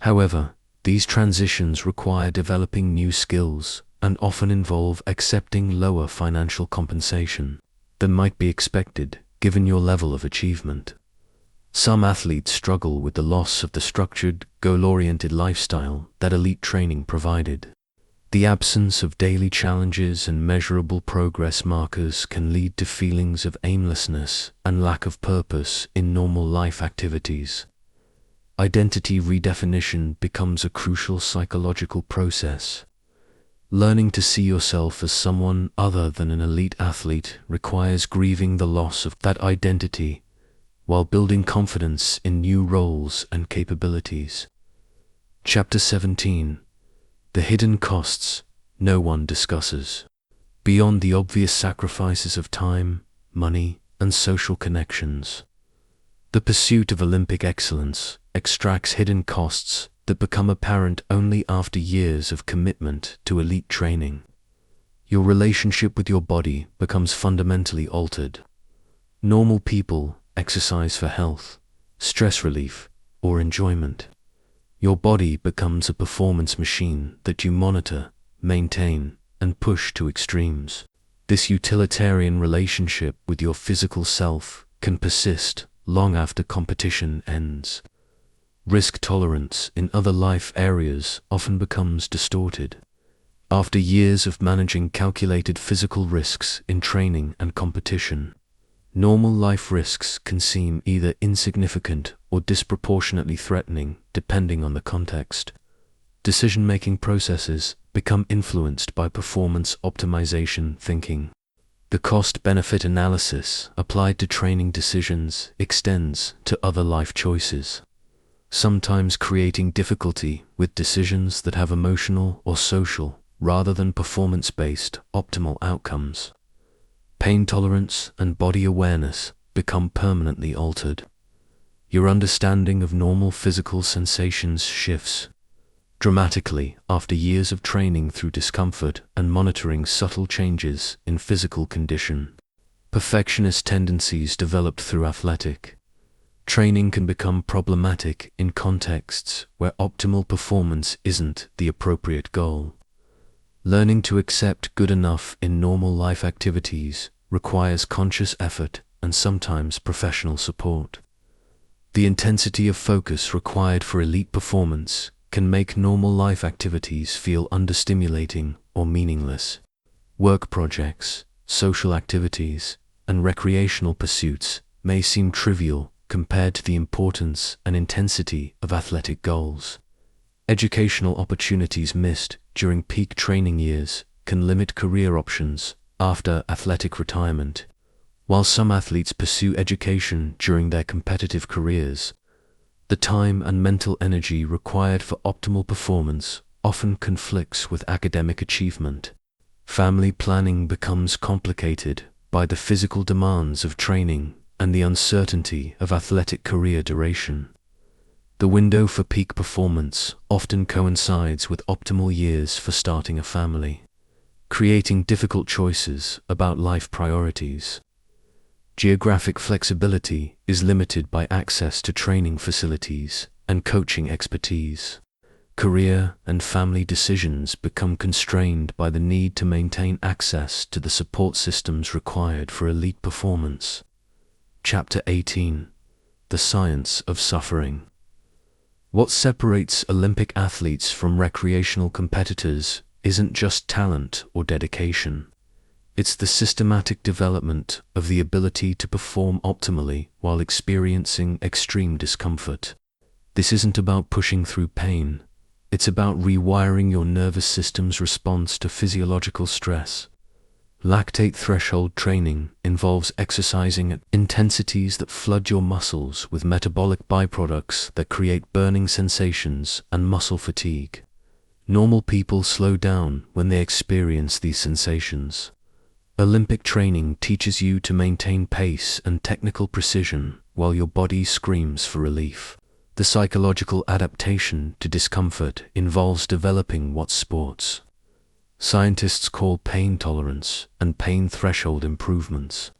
However, these transitions require developing new skills and often involve accepting lower financial compensation than might be expected given your level of achievement. Some athletes struggle with the loss of the structured, goal-oriented lifestyle that elite training provided. The absence of daily challenges and measurable progress markers can lead to feelings of aimlessness and lack of purpose in normal life activities. Identity redefinition becomes a crucial psychological process. Learning to see yourself as someone other than an elite athlete requires grieving the loss of that identity while building confidence in new roles and capabilities. Chapter 17. The hidden costs no one discusses. Beyond the obvious sacrifices of time, money, and social connections, the pursuit of Olympic excellence extracts hidden costs that become apparent only after years of commitment to elite training. Your relationship with your body becomes fundamentally altered. Normal people exercise for health, stress relief, or enjoyment. Your body becomes a performance machine that you monitor, maintain, and push to extremes. This utilitarian relationship with your physical self can persist long after competition ends. Risk tolerance in other life areas often becomes distorted. After years of managing calculated physical risks in training and competition, normal life risks can seem either insignificant or disproportionately threatening, depending on the context. Decision-making processes become influenced by performance optimization thinking. The cost-benefit analysis applied to training decisions extends to other life choices, sometimes creating difficulty with decisions that have emotional or social rather than performance-based optimal outcomes. Pain tolerance and body awareness become permanently altered. Your understanding of normal physical sensations shifts dramatically after years of training through discomfort and monitoring subtle changes in physical condition. Perfectionist tendencies developed through athletic training can become problematic in contexts where optimal performance isn't the appropriate goal. Learning to accept good enough in normal life activities requires conscious effort and sometimes professional support. The intensity of focus required for elite performance can make normal life activities feel understimulating or meaningless. Work projects, social activities, and recreational pursuits may seem trivial compared to the importance and intensity of athletic goals. Educational opportunities missed during peak training years can limit career options after athletic retirement. While some athletes pursue education during their competitive careers, the time and mental energy required for optimal performance often conflicts with academic achievement. Family planning becomes complicated by the physical demands of training and the uncertainty of athletic career duration. The window for peak performance often coincides with optimal years for starting a family, creating difficult choices about life priorities. Geographic flexibility is limited by access to training facilities and coaching expertise. Career and family decisions become constrained by the need to maintain access to the support systems required for elite performance. Chapter 18: The Science of Suffering. What separates Olympic athletes from recreational competitors isn't just talent or dedication. It's the systematic development of the ability to perform optimally while experiencing extreme discomfort. This isn't about pushing through pain. It's about rewiring your nervous system's response to physiological stress. Lactate threshold training involves exercising at intensities that flood your muscles with metabolic byproducts that create burning sensations and muscle fatigue. Normal people slow down when they experience these sensations. Olympic training teaches you to maintain pace and technical precision while your body screams for relief. The psychological adaptation to discomfort involves developing what sports scientists call pain tolerance and pain threshold improvements.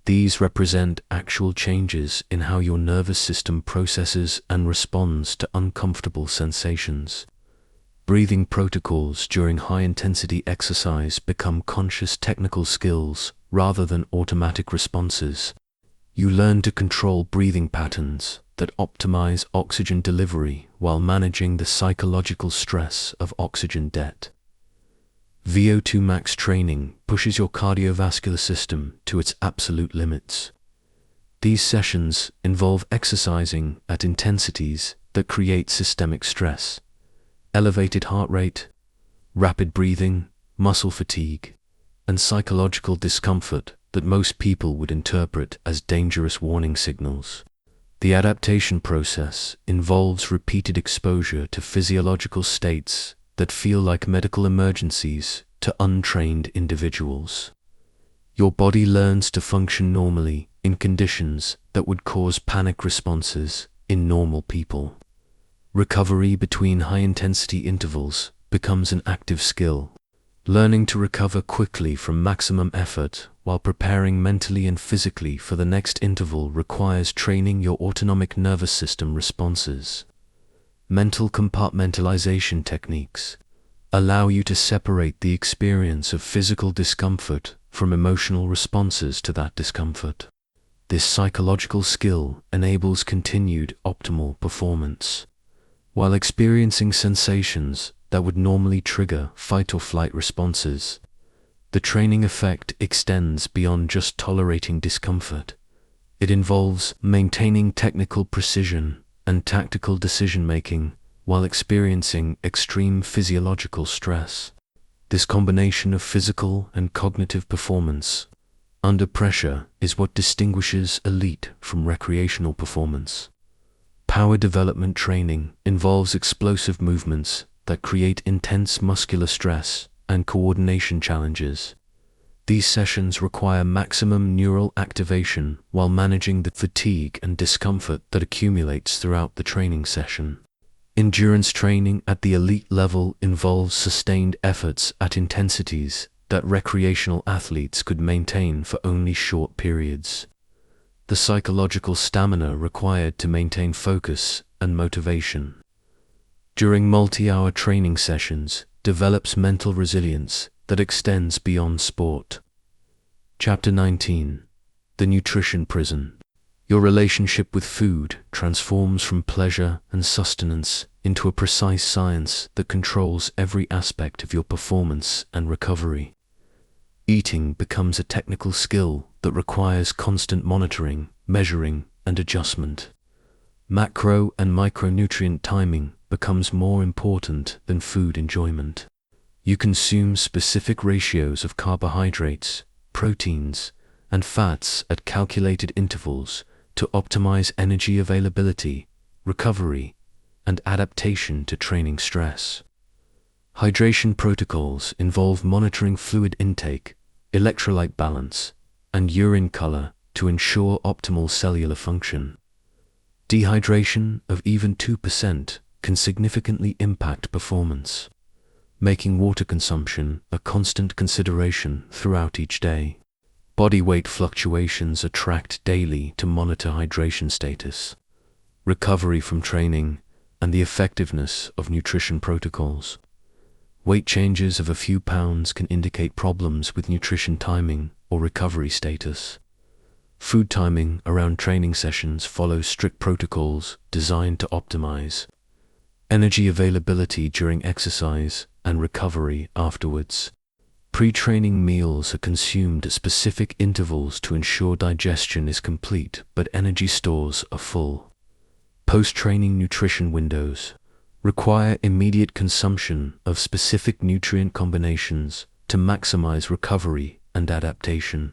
These represent actual changes in how your nervous system processes and responds to uncomfortable sensations. Breathing protocols during high-intensity exercise become conscious technical skills rather than automatic responses. You learn to control breathing patterns that optimize oxygen delivery while managing the psychological stress of oxygen debt. VO2 max training pushes your cardiovascular system to its absolute limits. These sessions involve exercising at intensities that create systemic stress, elevated heart rate, rapid breathing, muscle fatigue, and psychological discomfort that most people would interpret as dangerous warning signals. The adaptation process involves repeated exposure to physiological states that feel like medical emergencies to untrained individuals. Your body learns to function normally in conditions that would cause panic responses in normal people. Recovery between high-intensity intervals becomes an active skill. Learning to recover quickly from maximum effort while preparing mentally and physically for the next interval requires training your autonomic nervous system responses. Mental compartmentalization techniques allow you to separate the experience of physical discomfort from emotional responses to that discomfort. This psychological skill enables continued optimal performance. While experiencing sensations that would normally trigger fight or flight responses, the training effect extends beyond just tolerating discomfort. It involves maintaining technical precision and tactical decision-making while experiencing extreme physiological stress. This combination of physical and cognitive performance under pressure is what distinguishes elite from recreational performance. Power development training involves explosive movements that create intense muscular stress and coordination challenges. These sessions require maximum neural activation while managing the fatigue and discomfort that accumulates throughout the training session. Endurance training at the elite level involves sustained efforts at intensities that recreational athletes could maintain for only short periods. The psychological stamina required to maintain focus and motivation during multi-hour training sessions develops mental resilience that extends beyond sport. Chapter 19: The Nutrition Prison. Your relationship with food transforms from pleasure and sustenance into a precise science that controls every aspect of your performance and recovery. Eating becomes a technical skill that requires constant monitoring, measuring, and adjustment. Macro and micronutrient timing becomes more important than food enjoyment. You consume specific ratios of carbohydrates, proteins, and fats at calculated intervals to optimize energy availability, recovery, and adaptation to training stress. Hydration protocols involve monitoring fluid intake, electrolyte balance, and urine color to ensure optimal cellular function. Dehydration of even 2% can significantly impact performance, making water consumption a constant consideration throughout each day. Body weight fluctuations are tracked daily to monitor hydration status. Recovery from training and the effectiveness of nutrition protocols. Weight changes of a few pounds can indicate problems with nutrition timing or recovery status. Food timing around training sessions follows strict protocols designed to optimize energy availability during exercise and recovery afterwards. Pre-training meals are consumed at specific intervals to ensure digestion is complete but energy stores are full. Post-training nutrition windows require immediate consumption of specific nutrient combinations to maximize recovery and adaptation.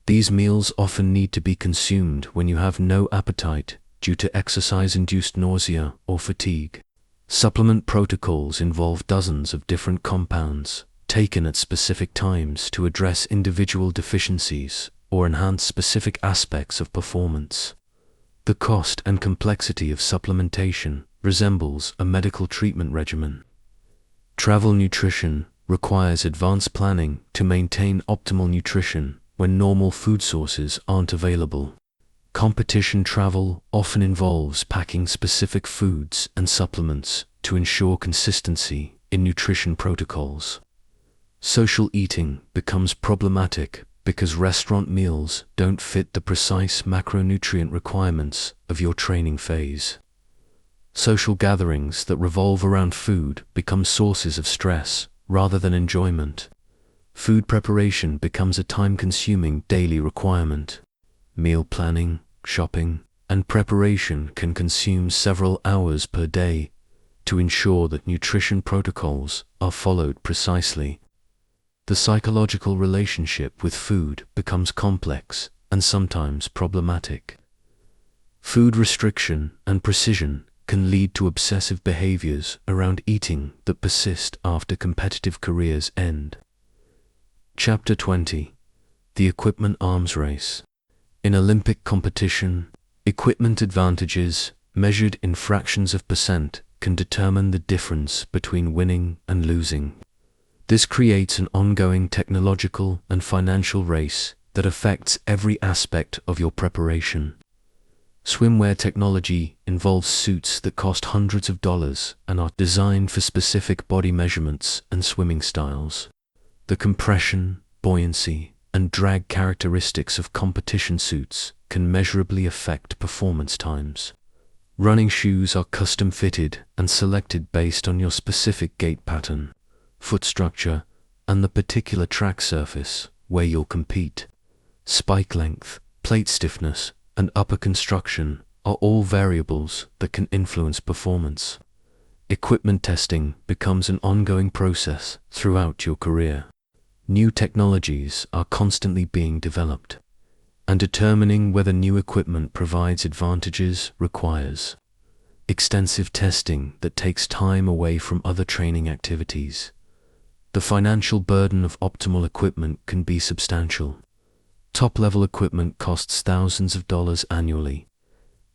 These meals often need to be consumed when you have no appetite due to exercise-induced nausea or fatigue. Supplement protocols involve dozens of different compounds taken at specific times to address individual deficiencies or enhance specific aspects of performance. The cost and complexity of supplementation resembles a medical treatment regimen. Travel nutrition requires advanced planning to maintain optimal nutrition when normal food sources aren't available. Competition travel often involves packing specific foods and supplements to ensure consistency in nutrition protocols. Social eating becomes problematic because restaurant meals don't fit the precise macronutrient requirements of your training phase. Social gatherings that revolve around food become sources of stress rather than enjoyment. Food preparation becomes a time-consuming daily requirement. Meal planning, shopping, and preparation can consume several hours per day to ensure that nutrition protocols are followed precisely. The psychological relationship with food becomes complex and sometimes problematic. Food restriction and precision can lead to obsessive behaviors around eating that persist after competitive careers end. Chapter 20. The Equipment Arms Race. In Olympic competition, equipment advantages, measured in fractions of percent, can determine the difference between winning and losing. This creates an ongoing technological and financial race that affects every aspect of your preparation. Swimwear technology involves suits that cost hundreds of dollars and are designed for specific body measurements and swimming styles. The compression, buoyancy, and drag characteristics of competition suits can measurably affect performance times. Running shoes are custom fitted and selected based on your specific gait pattern, foot structure, and the particular track surface where you'll compete. Spike length, plate stiffness, and upper construction are all variables that can influence performance. Equipment testing becomes an ongoing process throughout your career. New technologies are constantly being developed, and determining whether new equipment provides advantages requires extensive testing that takes time away from other training activities. The financial burden of optimal equipment can be substantial. Top-level equipment costs thousands of dollars annually,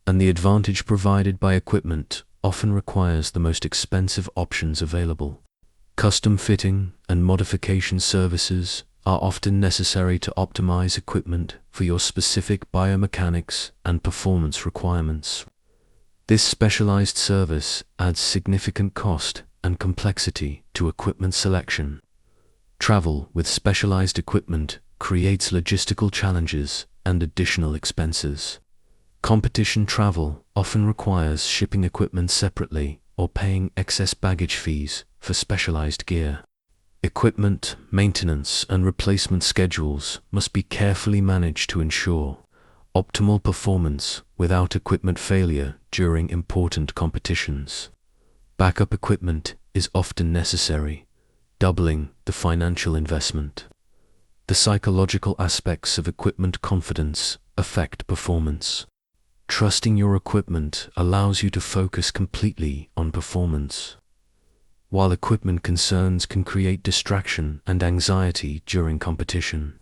and the advantage provided by equipment often requires the most expensive options available. Custom fitting and modification services are often necessary to optimize equipment for your specific biomechanics and performance requirements. This specialized service adds significant cost and complexity to equipment selection. Travel with specialized equipment creates logistical challenges and additional expenses. Competition travel often requires shipping equipment separately or paying excess baggage fees for specialized gear. Equipment, maintenance, and replacement schedules must be carefully managed to ensure optimal performance without equipment failure during important competitions. Backup equipment is often necessary, doubling the financial investment. The psychological aspects of equipment confidence affect performance. Trusting your equipment allows you to focus completely on performance, while equipment concerns can create distraction and anxiety during competition.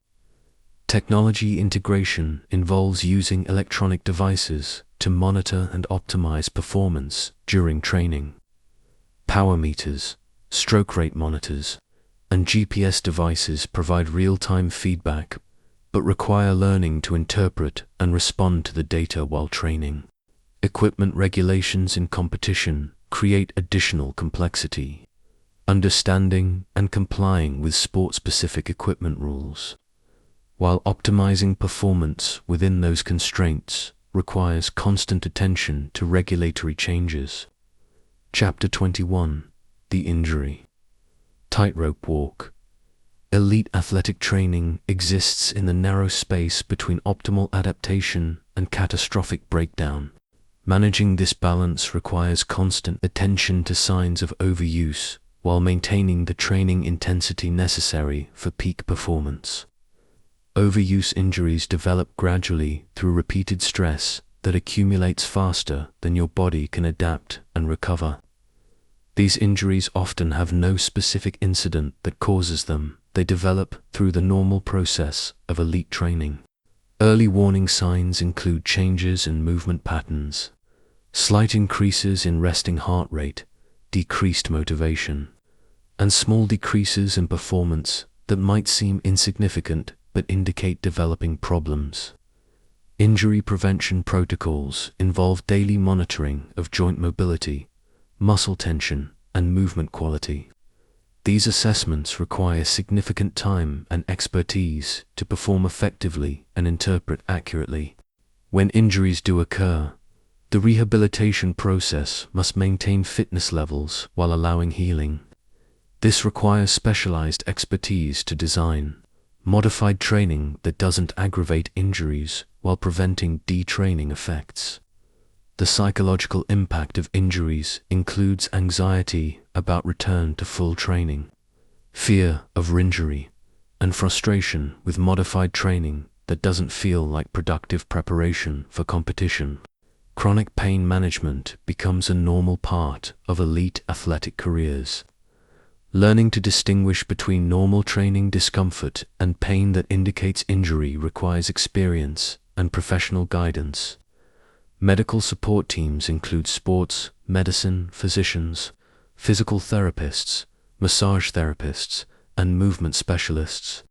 Technology integration involves using electronic devices to monitor and optimize performance during training. Power meters, stroke rate monitors, and GPS devices provide real-time feedback, but require learning to interpret and respond to the data while training. Equipment regulations in competition create additional complexity. Understanding and complying with sport-specific equipment rules, while optimizing performance within those constraints, requires constant attention to regulatory changes. Chapter 21: The Injury. Tightrope walk. Elite athletic training exists in the narrow space between optimal adaptation and catastrophic breakdown. Managing this balance requires constant attention to signs of overuse while maintaining the training intensity necessary for peak performance. Overuse injuries develop gradually through repeated stress that accumulates faster than your body can adapt and recover. These injuries often have no specific incident that causes them. They develop through the normal process of elite training. Early warning signs include changes in movement patterns, slight increases in resting heart rate, decreased motivation, and small decreases in performance that might seem insignificant but indicate developing problems. Injury prevention protocols involve daily monitoring of joint mobility, muscle tension, and movement quality. These assessments require significant time and expertise to perform effectively and interpret accurately. When injuries do occur, the rehabilitation process must maintain fitness levels while allowing healing. This requires specialized expertise to design modified training that doesn't aggravate injuries while preventing detraining effects. The psychological impact of injuries includes anxiety about return to full training, fear of re-injury, and frustration with modified training that doesn't feel like productive preparation for competition. Chronic pain management becomes a normal part of elite athletic careers. Learning to distinguish between normal training discomfort and pain that indicates injury requires experience and professional guidance. Medical support teams include sports medicine physicians, physical therapists, massage therapists, and movement specialists.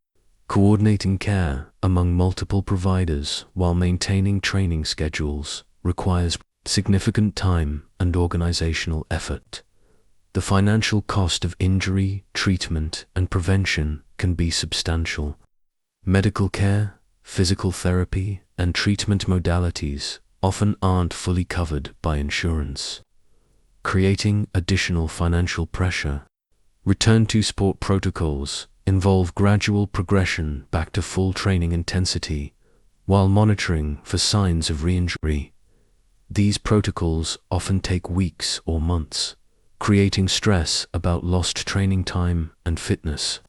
Coordinating care among multiple providers while maintaining training schedules requires significant time and organizational effort. The financial cost of injury, treatment, and prevention can be substantial. Medical care, physical therapy, and treatment modalities often aren't fully covered by insurance, creating additional financial pressure. Return to sport protocols involve gradual progression back to full training intensity while monitoring for signs of re-injury. These protocols often take weeks or months, creating stress about lost training time and fitness.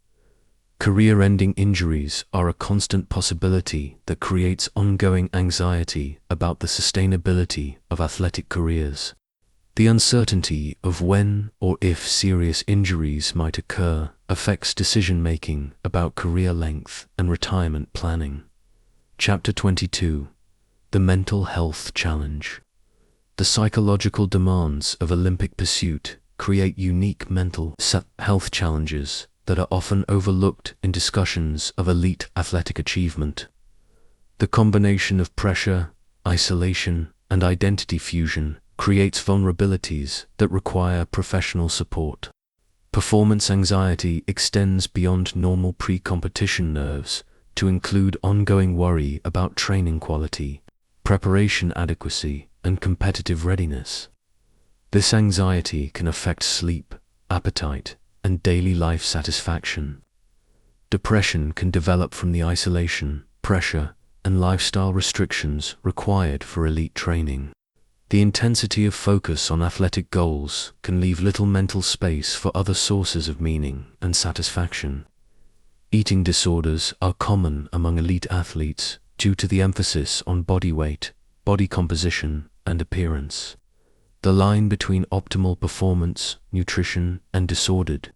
Career-ending injuries are a constant possibility that creates ongoing anxiety about the sustainability of athletic careers. The uncertainty of when or if serious injuries might occur affects decision-making about career length and retirement planning. Chapter 22: The Mental Health Challenge. The psychological demands of Olympic pursuit create unique mental health challenges that are often overlooked in discussions of elite athletic achievement. The combination of pressure, isolation, and identity fusion creates vulnerabilities that require professional support. Performance anxiety extends beyond normal pre-competition nerves to include ongoing worry about training quality, preparation adequacy, and competitive readiness. This anxiety can affect sleep, appetite, and daily life satisfaction. Depression can develop from the isolation, pressure, and lifestyle restrictions required for elite training. The intensity of focus on athletic goals can leave little mental space for other sources of meaning and satisfaction. Eating disorders are common among elite athletes due to the emphasis on body weight, body composition, and appearance. The line between optimal performance, nutrition, and disordered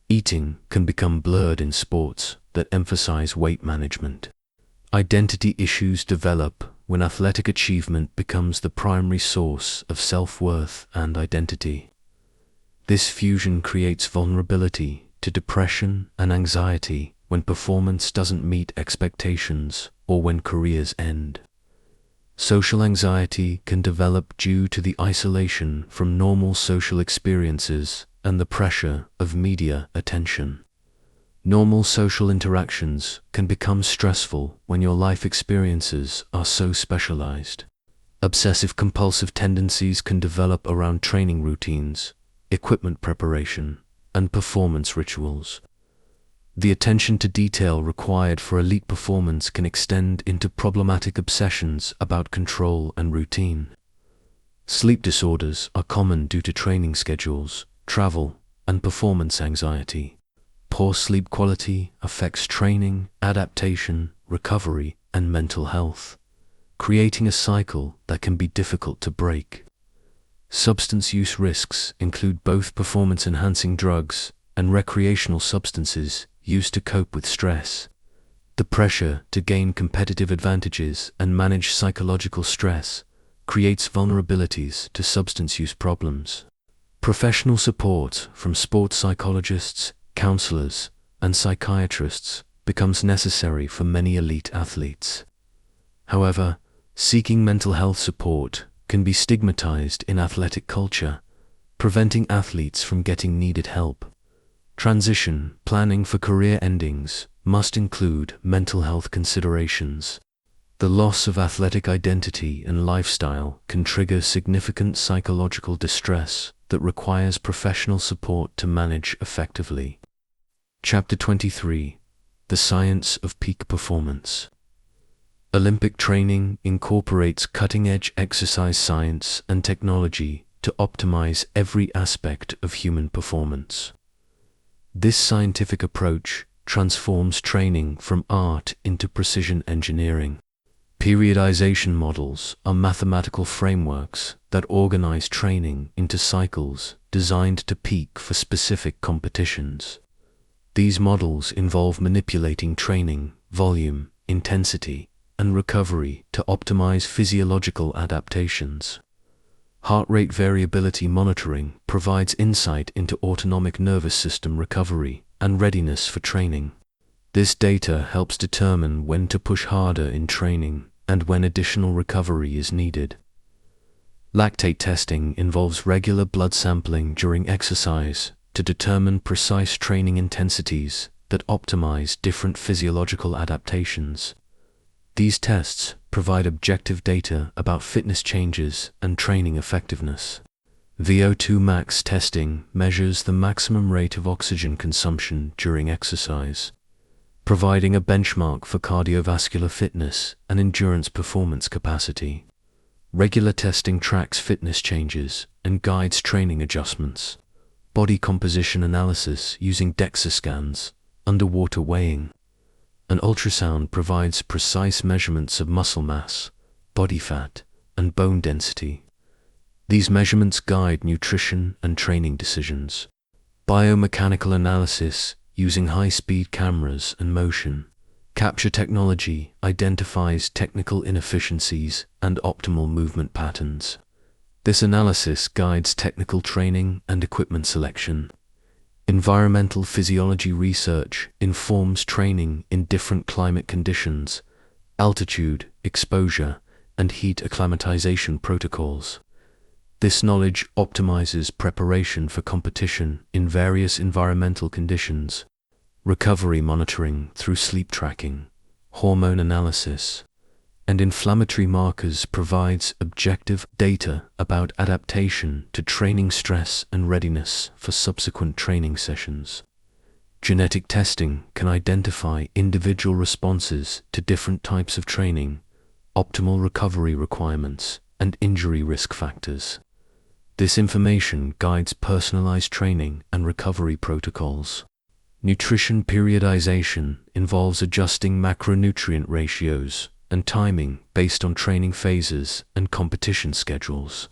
eating can become blurred in sports that emphasize weight management. Identity issues develop when athletic achievement becomes the primary source of self-worth and identity. This fusion creates vulnerability to depression and anxiety when performance doesn't meet expectations or when careers end. Social anxiety can develop due to the isolation from normal social experiences and the pressure of media attention. Normal social interactions can become stressful when your life experiences are so specialized. Obsessive-compulsive tendencies can develop around training routines, equipment preparation, and performance rituals. The attention to detail required for elite performance can extend into problematic obsessions about control and routine. Sleep disorders are common due to training schedules, travel, and performance anxiety. Poor sleep quality affects training, adaptation, recovery, and mental health, creating a cycle that can be difficult to break. Substance use risks include both performance-enhancing drugs and recreational substances used to cope with stress. The pressure to gain competitive advantages and manage psychological stress creates vulnerabilities to substance use problems. Professional support from sports psychologists, counselors, and psychiatrists becomes necessary for many elite athletes. However, seeking mental health support can be stigmatized in athletic culture, preventing athletes from getting needed help. Transition planning for career endings must include mental health considerations. The loss of athletic identity and lifestyle can trigger significant psychological distress that requires professional support to manage effectively. Chapter 23: The Science of Peak Performance. Olympic training incorporates cutting-edge exercise science and technology to optimize every aspect of human performance. This scientific approach transforms training from art into precision engineering. Periodization models are mathematical frameworks that organize training into cycles designed to peak for specific competitions. These models involve manipulating training, volume, intensity, and recovery to optimize physiological adaptations. Heart rate variability monitoring provides insight into autonomic nervous system recovery and readiness for training. This data helps determine when to push harder in training and when additional recovery is needed. Lactate testing involves regular blood sampling during exercise to determine precise training intensities that optimize different physiological adaptations. These tests provide objective data about fitness changes and training effectiveness. VO2 max testing measures the maximum rate of oxygen consumption during exercise, providing a benchmark for cardiovascular fitness and endurance performance capacity. Regular testing tracks fitness changes and guides training adjustments. Body composition analysis using DEXA scans, underwater weighing. An ultrasound provides precise measurements of muscle mass, body fat, and bone density. These measurements guide nutrition and training decisions. Biomechanical analysis using high-speed cameras and motion capture technology identifies technical inefficiencies and optimal movement patterns. This analysis guides technical training and equipment selection. Environmental physiology research informs training in different climate conditions, altitude, exposure, and heat acclimatization protocols. This knowledge optimizes preparation for competition in various environmental conditions. Recovery monitoring through sleep tracking, hormone analysis, and inflammatory markers provides objective data about adaptation to training stress and readiness for subsequent training sessions. Genetic testing can identify individual responses to different types of training, optimal recovery requirements, and injury risk factors. This information guides personalized training and recovery protocols. Nutrition periodization involves adjusting macronutrient ratios and timing based on training phases and competition schedules.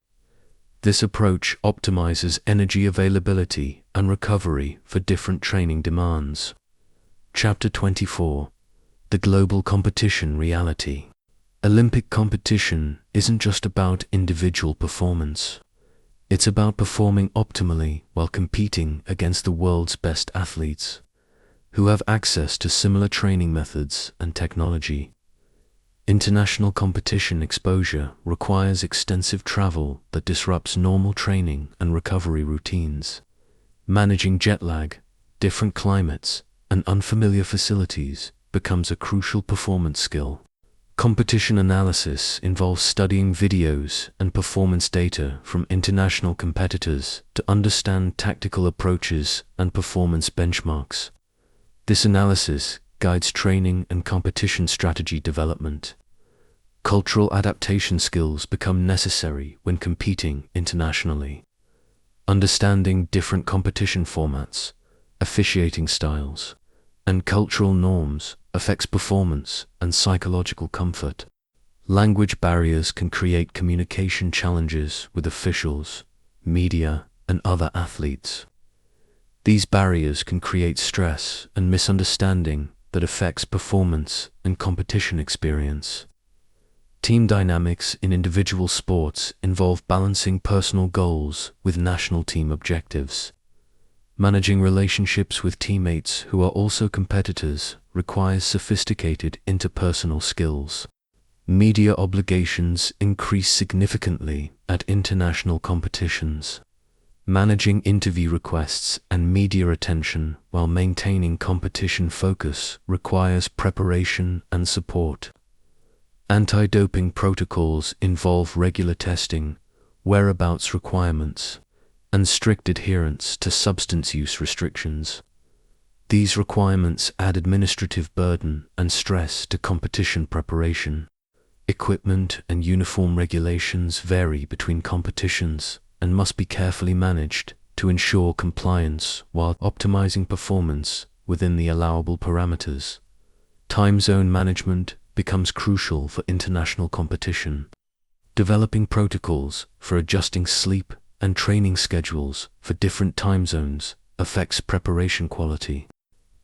This approach optimizes energy availability and recovery for different training demands. Chapter 24: The Global Competition Reality. Olympic competition isn't just about individual performance. It's about performing optimally while competing against the world's best athletes, who have access to similar training methods and technology. International competition exposure requires extensive travel that disrupts normal training and recovery routines. Managing jet lag, different climates, and unfamiliar facilities becomes a crucial performance skill. Competition analysis involves studying videos and performance data from international competitors to understand tactical approaches and performance benchmarks. This analysis guides training and competition strategy development. Cultural adaptation skills become necessary when competing internationally. Understanding different competition formats, officiating styles, and cultural norms affects performance and psychological comfort. Language barriers can create communication challenges with officials, media, and other athletes. These barriers can create stress and misunderstanding that affects performance and competition experience. Team dynamics in individual sports involve balancing personal goals with national team objectives. Managing relationships with teammates who are also competitors requires sophisticated interpersonal skills. Media obligations increase significantly at international competitions. Managing interview requests and media attention while maintaining competition focus requires preparation and support. Anti-doping protocols involve regular testing, whereabouts requirements, and strict adherence to substance use restrictions. These requirements add administrative burden and stress to competition preparation. Equipment and uniform regulations vary between competitions and must be carefully managed to ensure compliance while optimizing performance within the allowable parameters. Time zone management becomes crucial for international competition. Developing protocols for adjusting sleep and training schedules for different time zones affects preparation quality.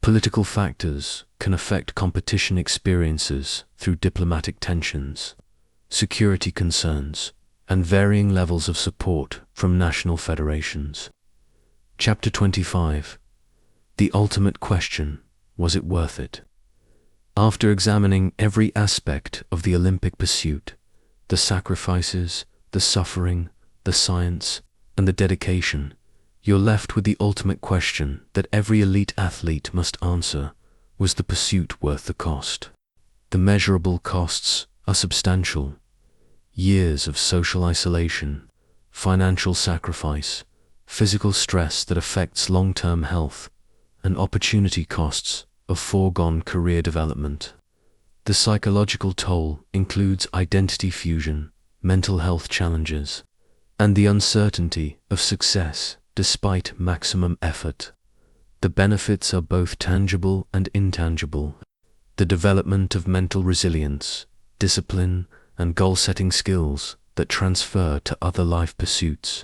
Political factors can affect competition experiences through diplomatic tensions, security concerns, and varying levels of support from national federations. Chapter 25. The ultimate question: was it worth it? After examining every aspect of the Olympic pursuit, the sacrifices, the suffering, the science, and the dedication, you're left with the ultimate question that every elite athlete must answer: was the pursuit worth the cost? The measurable costs are substantial. Years of social isolation, financial sacrifice, physical stress that affects long-term health, and opportunity costs of foregone career development. The psychological toll includes identity fusion, mental health challenges, and the uncertainty of success despite maximum effort. The benefits are both tangible and intangible. The development of mental resilience, discipline, and goal-setting skills that transfer to other life pursuits.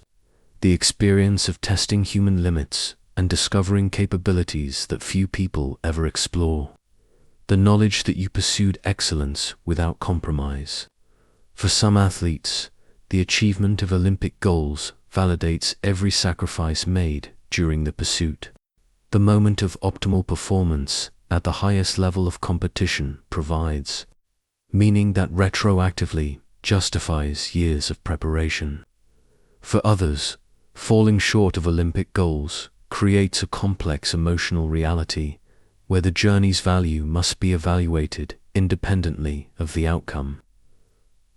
The experience of testing human limits and discovering capabilities that few people ever explore. The knowledge that you pursued excellence without compromise. For some athletes, the achievement of Olympic goals validates every sacrifice made during the pursuit. The moment of optimal performance at the highest level of competition provides meaning that retroactively justifies years of preparation. For others, falling short of Olympic goals creates a complex emotional reality where the journey's value must be evaluated independently of the outcome.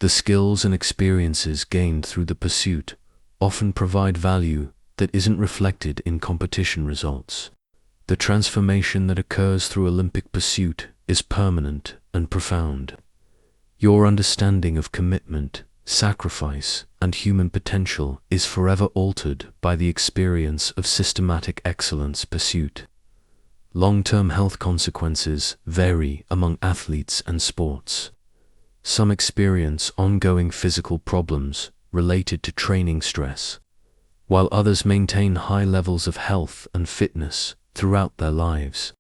The skills and experiences gained through the pursuit often provide value that isn't reflected in competition results. The transformation that occurs through Olympic pursuit is permanent and profound. Your understanding of commitment, sacrifice, and human potential is forever altered by the experience of systematic excellence pursuit. Long-term health consequences vary among athletes and sports. Some experience ongoing physical problems related to training stress, while others maintain high levels of health and fitness throughout their lives.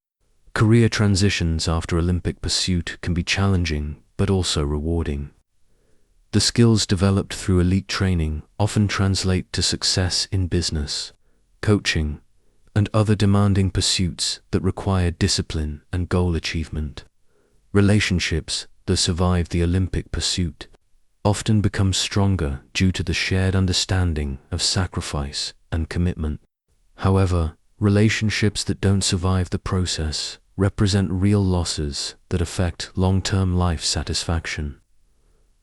Career transitions after Olympic pursuit can be challenging but also rewarding. The skills developed through elite training often translate to success in business, coaching, and other demanding pursuits that require discipline and goal achievement. Relationships that survive the Olympic pursuit often become stronger due to the shared understanding of sacrifice and commitment. However, relationships that don't survive the process represent real losses that affect long-term life satisfaction.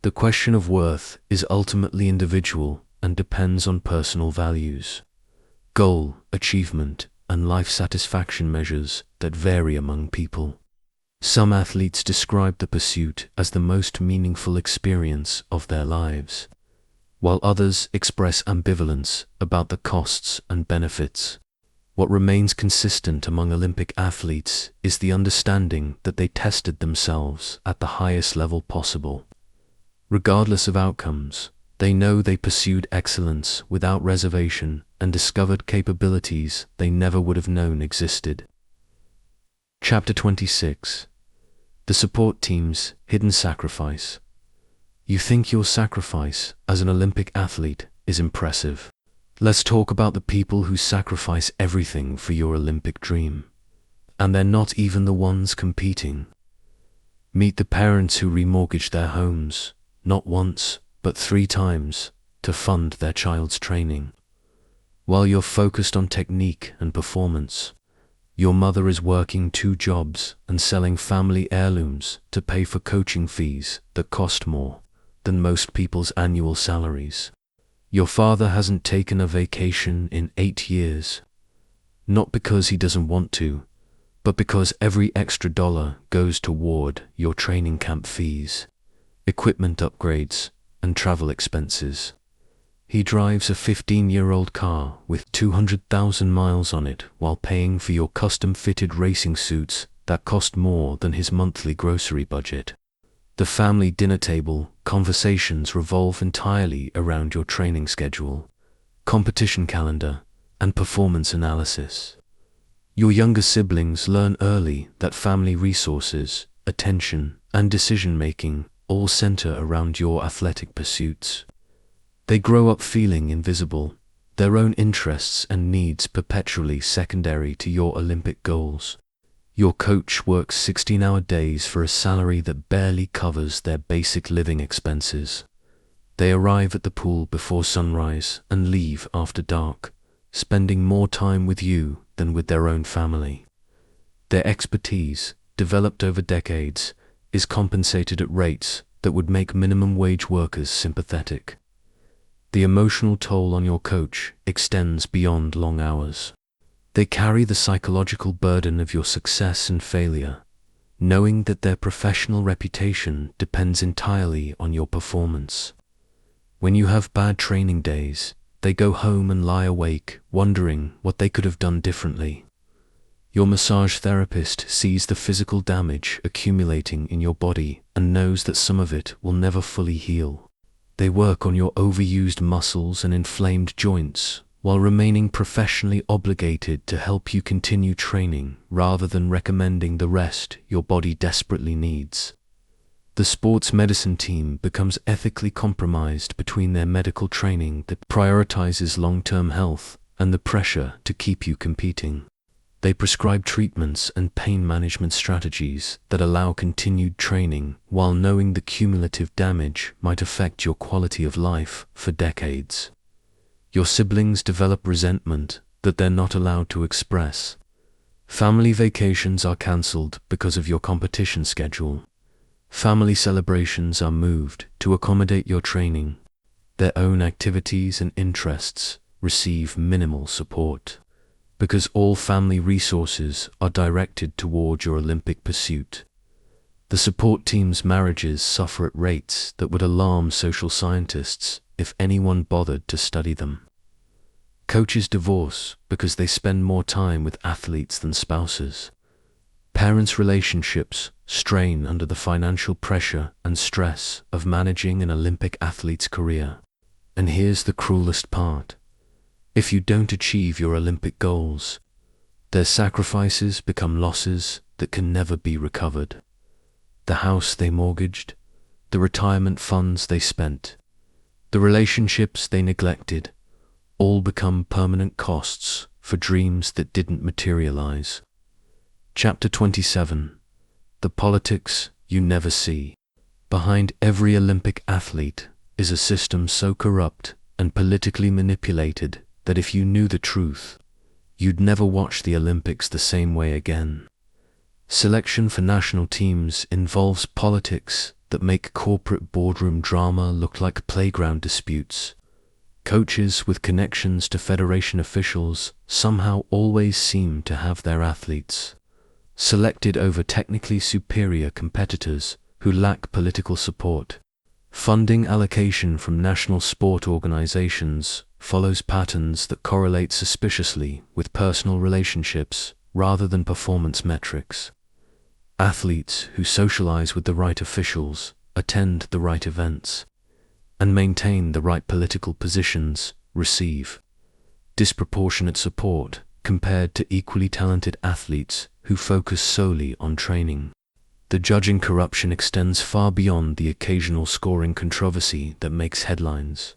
The question of worth is ultimately individual and depends on personal values, goal, achievement, and life satisfaction measures that vary among people. Some athletes describe the pursuit as the most meaningful experience of their lives, while others express ambivalence about the costs and benefits. What remains consistent among Olympic athletes is the understanding that they tested themselves at the highest level possible. Regardless of outcomes, they know they pursued excellence without reservation and discovered capabilities they never would have known existed. Chapter 26. The support team's hidden sacrifice. You think your sacrifice as an Olympic athlete is impressive. Let's talk about the people who sacrifice everything for your Olympic dream. And they're not even the ones competing. Meet the parents who remortgage their homes, not once, but 3 times, to fund their child's training. While you're focused on technique and performance, your mother is working 2 jobs and selling family heirlooms to pay for coaching fees that cost more than most people's annual salaries. Your father hasn't taken a vacation in 8 years, not because he doesn't want to, but because every extra dollar goes toward your training camp fees, equipment upgrades, and travel expenses. He drives a 15-year-old car with 200,000 miles on it while paying for your custom-fitted racing suits that cost more than his monthly grocery budget. The family dinner table conversations revolve entirely around your training schedule, competition calendar, and performance analysis. Your younger siblings learn early that family resources, attention, and decision-making all center around your athletic pursuits. They grow up feeling invisible, their own interests and needs perpetually secondary to your Olympic goals. Your coach works 16-hour days for a salary that barely covers their basic living expenses. They arrive at the pool before sunrise and leave after dark, spending more time with you than with their own family. Their expertise, developed over decades, is compensated at rates that would make minimum wage workers sympathetic. The emotional toll on your coach extends beyond long hours. They carry the psychological burden of your success and failure, knowing that their professional reputation depends entirely on your performance. When you have bad training days, they go home and lie awake, wondering what they could have done differently. Your massage therapist sees the physical damage accumulating in your body and knows that some of it will never fully heal. They work on your overused muscles and inflamed joints, while remaining professionally obligated to help you continue training rather than recommending the rest your body desperately needs. The sports medicine team becomes ethically compromised between their medical training that prioritizes long-term health and the pressure to keep you competing. They prescribe treatments and pain management strategies that allow continued training while knowing the cumulative damage might affect your quality of life for decades. Your siblings develop resentment that they're not allowed to express. Family vacations are cancelled because of your competition schedule. Family celebrations are moved to accommodate your training. Their own activities and interests receive minimal support, because all family resources are directed toward your Olympic pursuit. The support team's marriages suffer at rates that would alarm social scientists if anyone bothered to study them. Coaches divorce because they spend more time with athletes than spouses. Parents' relationships strain under the financial pressure and stress of managing an Olympic athlete's career. And here's the cruelest part. If you don't achieve your Olympic goals, their sacrifices become losses that can never be recovered. The house they mortgaged, the retirement funds they spent, the relationships they neglected, all become permanent costs for dreams that didn't materialize. Chapter 27. The politics you never see. Behind every Olympic athlete is a system so corrupt and politically manipulated that if you knew the truth, you'd never watch the Olympics the same way again. Selection for national teams involves politics that make corporate boardroom drama look like playground disputes. Coaches with connections to federation officials somehow always seem to have their athletes selected over technically superior competitors who lack political support. Funding allocation from national sport organizations follows patterns that correlate suspiciously with personal relationships rather than performance metrics. Athletes who socialize with the right officials, attend the right events, and maintain the right political positions receive disproportionate support compared to equally talented athletes who focus solely on training. The judging corruption extends far beyond the occasional scoring controversy that makes headlines.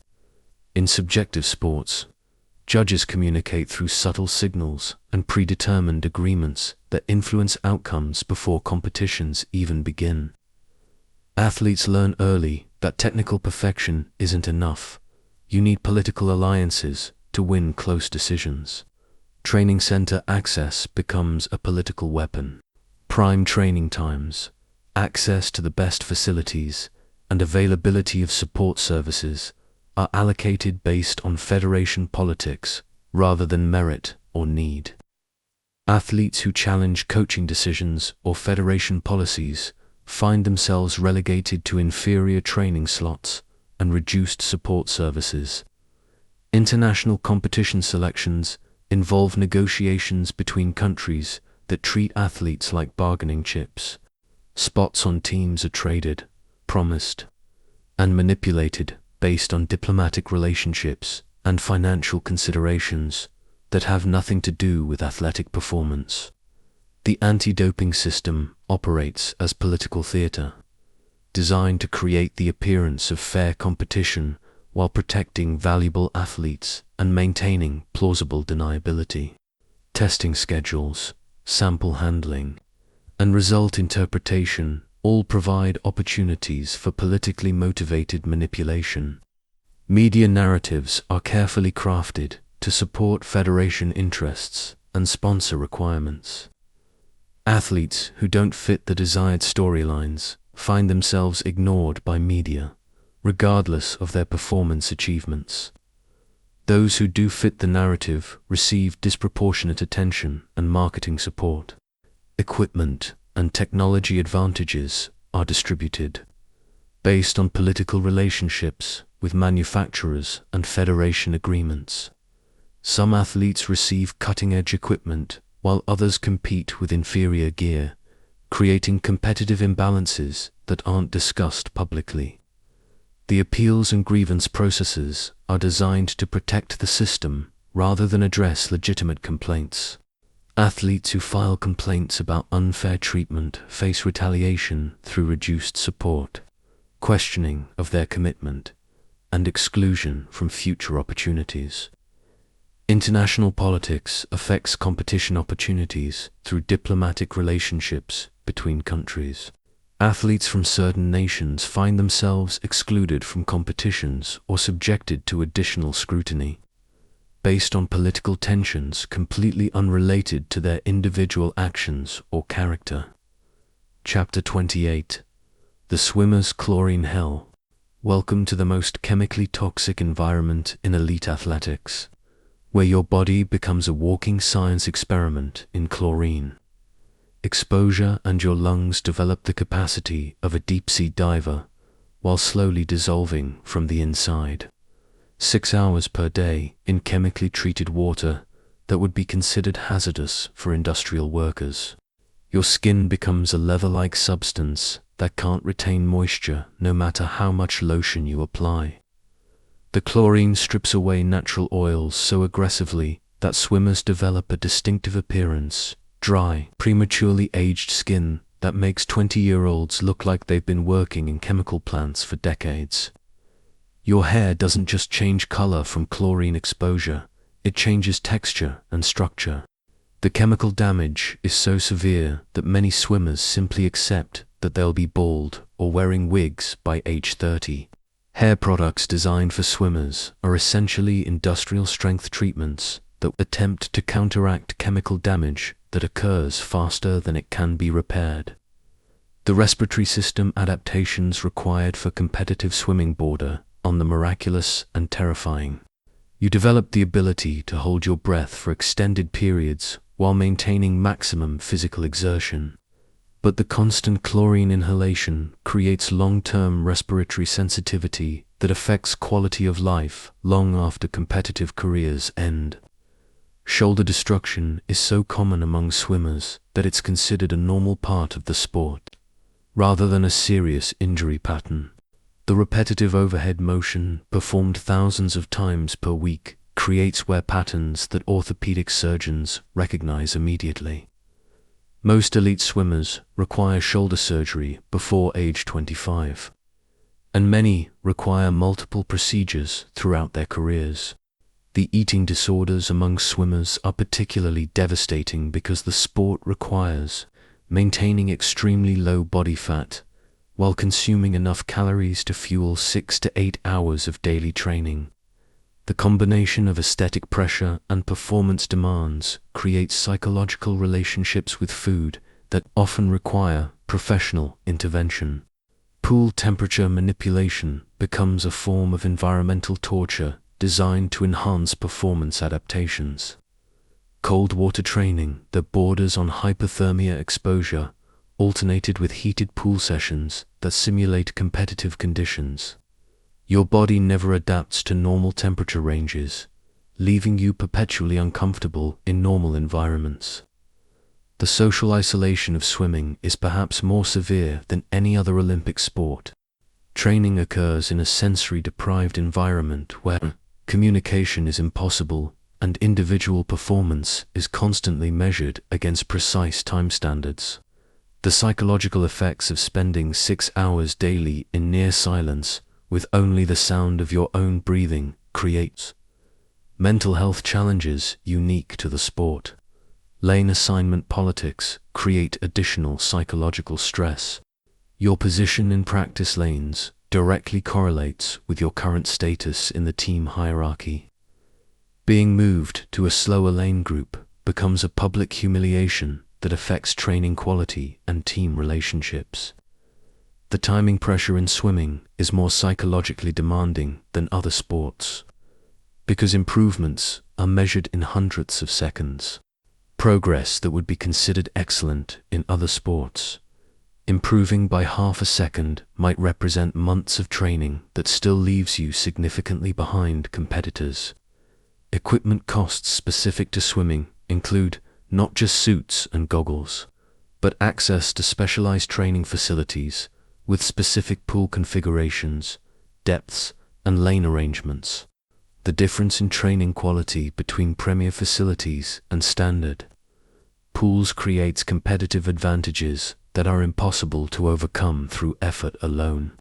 In subjective sports, judges communicate through subtle signals and predetermined agreements that influence outcomes before competitions even begin. Athletes learn early that technical perfection isn't enough. You need political alliances to win close decisions. Training center access becomes a political weapon. Prime training times, access to the best facilities, and availability of support services are allocated based on federation politics rather than merit or need. Athletes who challenge coaching decisions or federation policies find themselves relegated to inferior training slots and reduced support services. International competition selections involve negotiations between countries that treat athletes like bargaining chips. Spots on teams are traded, promised, and manipulated based on diplomatic relationships and financial considerations that have nothing to do with athletic performance. The anti-doping system operates as political theater, designed to create the appearance of fair competition while protecting valuable athletes and maintaining plausible deniability. Testing schedules, sample handling, and result interpretation all provide opportunities for politically motivated manipulation. Media narratives are carefully crafted to support federation interests and sponsor requirements. Athletes who don't fit the desired storylines find themselves ignored by media, regardless of their performance achievements. Those who do fit the narrative receive disproportionate attention and marketing support. Equipment and technology advantages are distributed based on political relationships with manufacturers and federation agreements. Some athletes receive cutting-edge equipment while others compete with inferior gear, creating competitive imbalances that aren't discussed publicly. The appeals and grievance processes are designed to protect the system rather than address legitimate complaints. Athletes who file complaints about unfair treatment face retaliation through reduced support, questioning of their commitment, and exclusion from future opportunities. International politics affects competition opportunities through diplomatic relationships between countries. Athletes from certain nations find themselves excluded from competitions or subjected to additional scrutiny, based on political tensions completely unrelated to their individual actions or character. Chapter 28. The Swimmer's Chlorine Hell. Welcome to the most chemically toxic environment in elite athletics, where your body becomes a walking science experiment in chlorine. Exposure and your lungs develop the capacity of a deep-sea diver while slowly dissolving from the inside. 6 hours per day in chemically treated water that would be considered hazardous for industrial workers. Your skin becomes a leather-like substance that can't retain moisture no matter how much lotion you apply. The chlorine strips away natural oils so aggressively that swimmers develop a distinctive appearance, dry, prematurely aged skin that makes 20-year-olds look like they've been working in chemical plants for decades. Your hair doesn't just change color from chlorine exposure, it changes texture and structure. The chemical damage is so severe that many swimmers simply accept that they'll be bald or wearing wigs by age 30. Hair products designed for swimmers are essentially industrial-strength treatments that attempt to counteract chemical damage that occurs faster than it can be repaired. The respiratory system adaptations required for competitive swimming border on the miraculous and terrifying. You develop the ability to hold your breath for extended periods while maintaining maximum physical exertion. But the constant chlorine inhalation creates long-term respiratory sensitivity that affects quality of life long after competitive careers end. Shoulder destruction is so common among swimmers that it's considered a normal part of the sport, rather than a serious injury pattern. The repetitive overhead motion, performed thousands of times per week, creates wear patterns that orthopedic surgeons recognize immediately. Most elite swimmers require shoulder surgery before age 25, and many require multiple procedures throughout their careers. The eating disorders among swimmers are particularly devastating because the sport requires maintaining extremely low body fat while consuming enough calories to fuel 6 to 8 hours of daily training. The combination of aesthetic pressure and performance demands creates psychological relationships with food that often require professional intervention. Pool temperature manipulation becomes a form of environmental torture designed to enhance performance adaptations. Cold water training that borders on hypothermia exposure, alternated with heated pool sessions that simulate competitive conditions. Your body never adapts to normal temperature ranges, leaving you perpetually uncomfortable in normal environments. The social isolation of swimming is perhaps more severe than any other Olympic sport. Training occurs in a sensory-deprived environment where communication is impossible and individual performance is constantly measured against precise time standards. The psychological effects of spending 6 hours daily in near silence with only the sound of your own breathing creates mental health challenges unique to the sport. Lane assignment politics create additional psychological stress. Your position in practice lanes directly correlates with your current status in the team hierarchy. Being moved to a slower lane group becomes a public humiliation that affects training quality and team relationships. The timing pressure in swimming is more psychologically demanding than other sports, because improvements are measured in hundredths of seconds. Progress that would be considered excellent in other sports, improving by half a second, might represent months of training that still leaves you significantly behind competitors. Equipment costs specific to swimming include not just suits and goggles, but access to specialized training facilities with specific pool configurations, depths, and lane arrangements. The difference in training quality between premier facilities and standard pools creates competitive advantages that are impossible to overcome through effort alone.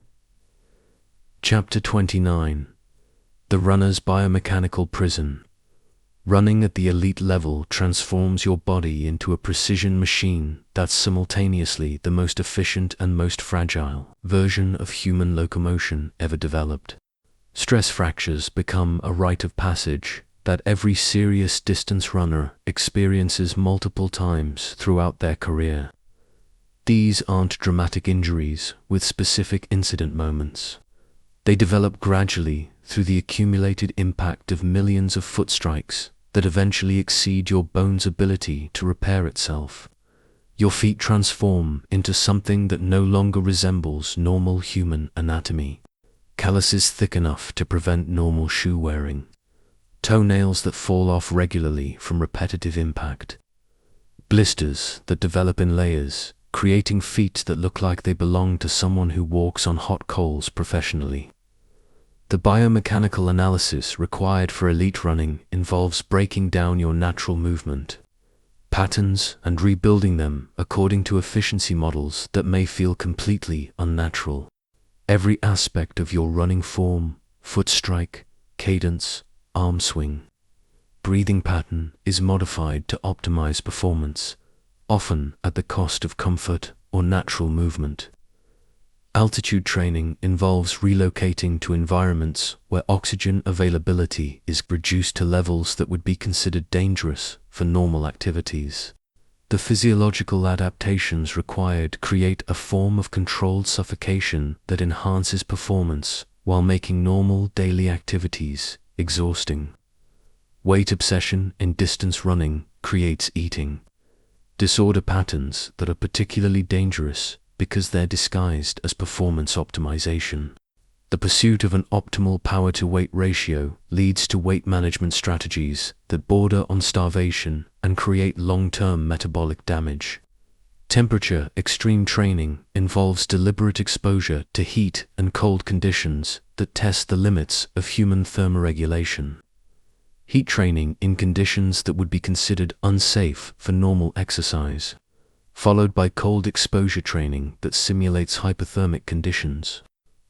Chapter 29. The Runner's Biomechanical Prison. Running at the elite level transforms your body into a precision machine that's simultaneously the most efficient and most fragile version of human locomotion ever developed. Stress fractures become a rite of passage that every serious distance runner experiences multiple times throughout their career. These aren't dramatic injuries with specific incident moments. They develop gradually through the accumulated impact of millions of foot strikes that eventually exceed your bone's ability to repair itself. Your feet transform into something that no longer resembles normal human anatomy. Calluses thick enough to prevent normal shoe wearing. Toenails that fall off regularly from repetitive impact. Blisters that develop in layers, creating feet that look like they belong to someone who walks on hot coals professionally. The biomechanical analysis required for elite running involves breaking down your natural movement patterns and rebuilding them according to efficiency models that may feel completely unnatural. Every aspect of your running form, foot strike, cadence, arm swing, breathing pattern is modified to optimize performance, often at the cost of comfort or natural movement. Altitude training involves relocating to environments where oxygen availability is reduced to levels that would be considered dangerous for normal activities. The physiological adaptations required create a form of controlled suffocation that enhances performance while making normal daily activities exhausting. Weight obsession in distance running creates eating disorder patterns that are particularly dangerous because they're disguised as performance optimization. The pursuit of an optimal power-to-weight ratio leads to weight management strategies that border on starvation and create long-term metabolic damage. Temperature extreme training involves deliberate exposure to heat and cold conditions that test the limits of human thermoregulation. Heat training in conditions that would be considered unsafe for normal exercise, followed by cold exposure training that simulates hypothermic conditions.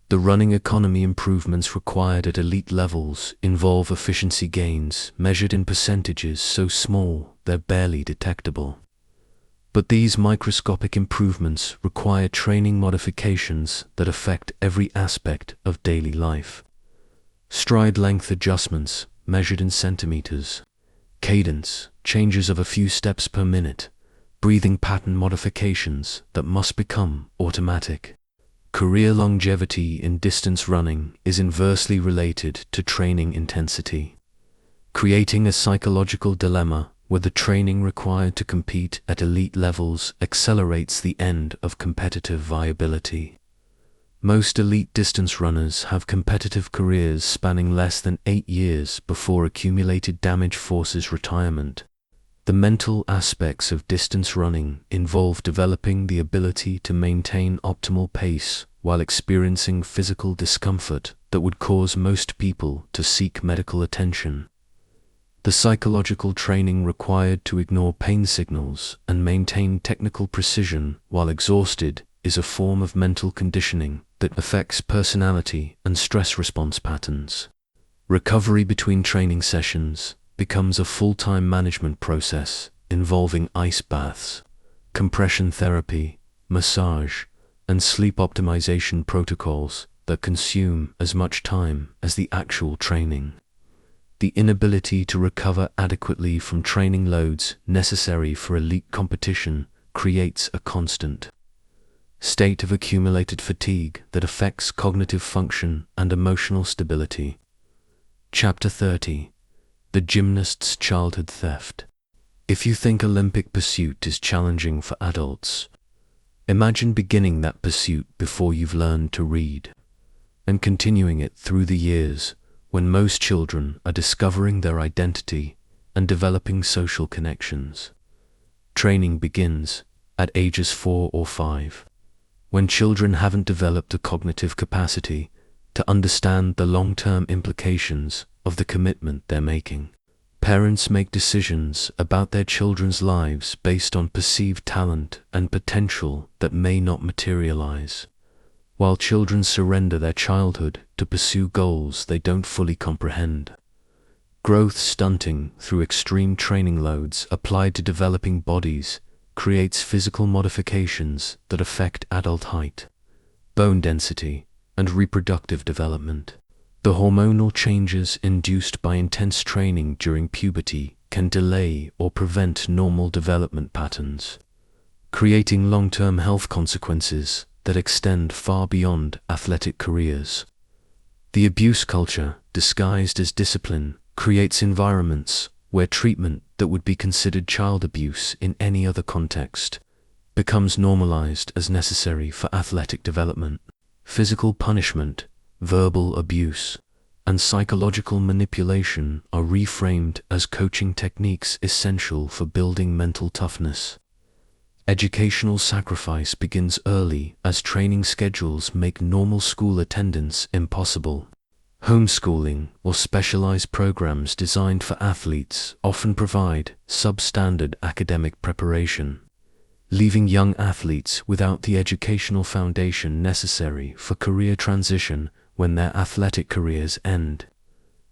The running economy improvements required at elite levels involve efficiency gains measured in percentages so small they're barely detectable. But these microscopic improvements require training modifications that affect every aspect of daily life. Stride length adjustments measured in centimeters, cadence changes of a few steps per minute, breathing pattern modifications that must become automatic. Career longevity in distance running is inversely related to training intensity, creating a psychological dilemma where the training required to compete at elite levels accelerates the end of competitive viability. Most elite distance runners have competitive careers spanning less than 8 years before accumulated damage forces retirement. The mental aspects of distance running involve developing the ability to maintain optimal pace while experiencing physical discomfort that would cause most people to seek medical attention. The psychological training required to ignore pain signals and maintain technical precision while exhausted is a form of mental conditioning that affects personality and stress response patterns. Recovery between training sessions becomes a full-time management process involving ice baths, compression therapy, massage, and sleep optimization protocols that consume as much time as the actual training. The inability to recover adequately from training loads necessary for elite competition creates a constant state of accumulated fatigue that affects cognitive function and emotional stability. Chapter 30. The Gymnast's Childhood Theft. If you think Olympic pursuit is challenging for adults, imagine beginning that pursuit before you've learned to read, and continuing it through the years when most children are discovering their identity and developing social connections. Training begins at ages 4 or 5, when children haven't developed a cognitive capacity to understand the long-term implications of the commitment they're making. Parents make decisions about their children's lives based on perceived talent and potential that may not materialize, while children surrender their childhood to pursue goals they don't fully comprehend. Growth stunting through extreme training loads applied to developing bodies creates physical modifications that affect adult height, bone density, and reproductive development. The hormonal changes induced by intense training during puberty can delay or prevent normal development patterns, creating long-term health consequences that extend far beyond athletic careers. The abuse culture, disguised as discipline, creates environments where treatment that would be considered child abuse in any other context becomes normalized as necessary for athletic development. Physical punishment, verbal abuse, and psychological manipulation are reframed as coaching techniques essential for building mental toughness. Educational sacrifice begins early as training schedules make normal school attendance impossible. Homeschooling or specialized programs designed for athletes often provide substandard academic preparation, leaving young athletes without the educational foundation necessary for career transition when their athletic careers end.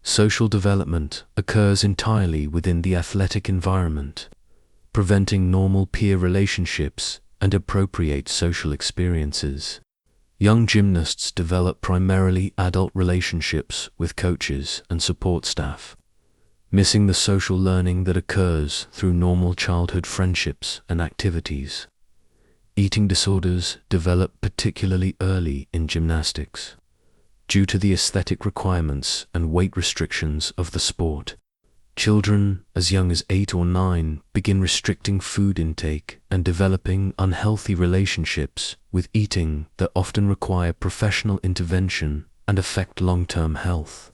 Social development occurs entirely within the athletic environment, preventing normal peer relationships and appropriate social experiences. Young gymnasts develop primarily adult relationships with coaches and support staff, missing the social learning that occurs through normal childhood friendships and activities. Eating disorders develop particularly early in gymnastics, due to the aesthetic requirements and weight restrictions of the sport. Children as young as 8 or 9 begin restricting food intake and developing unhealthy relationships with eating that often require professional intervention and affect long-term health.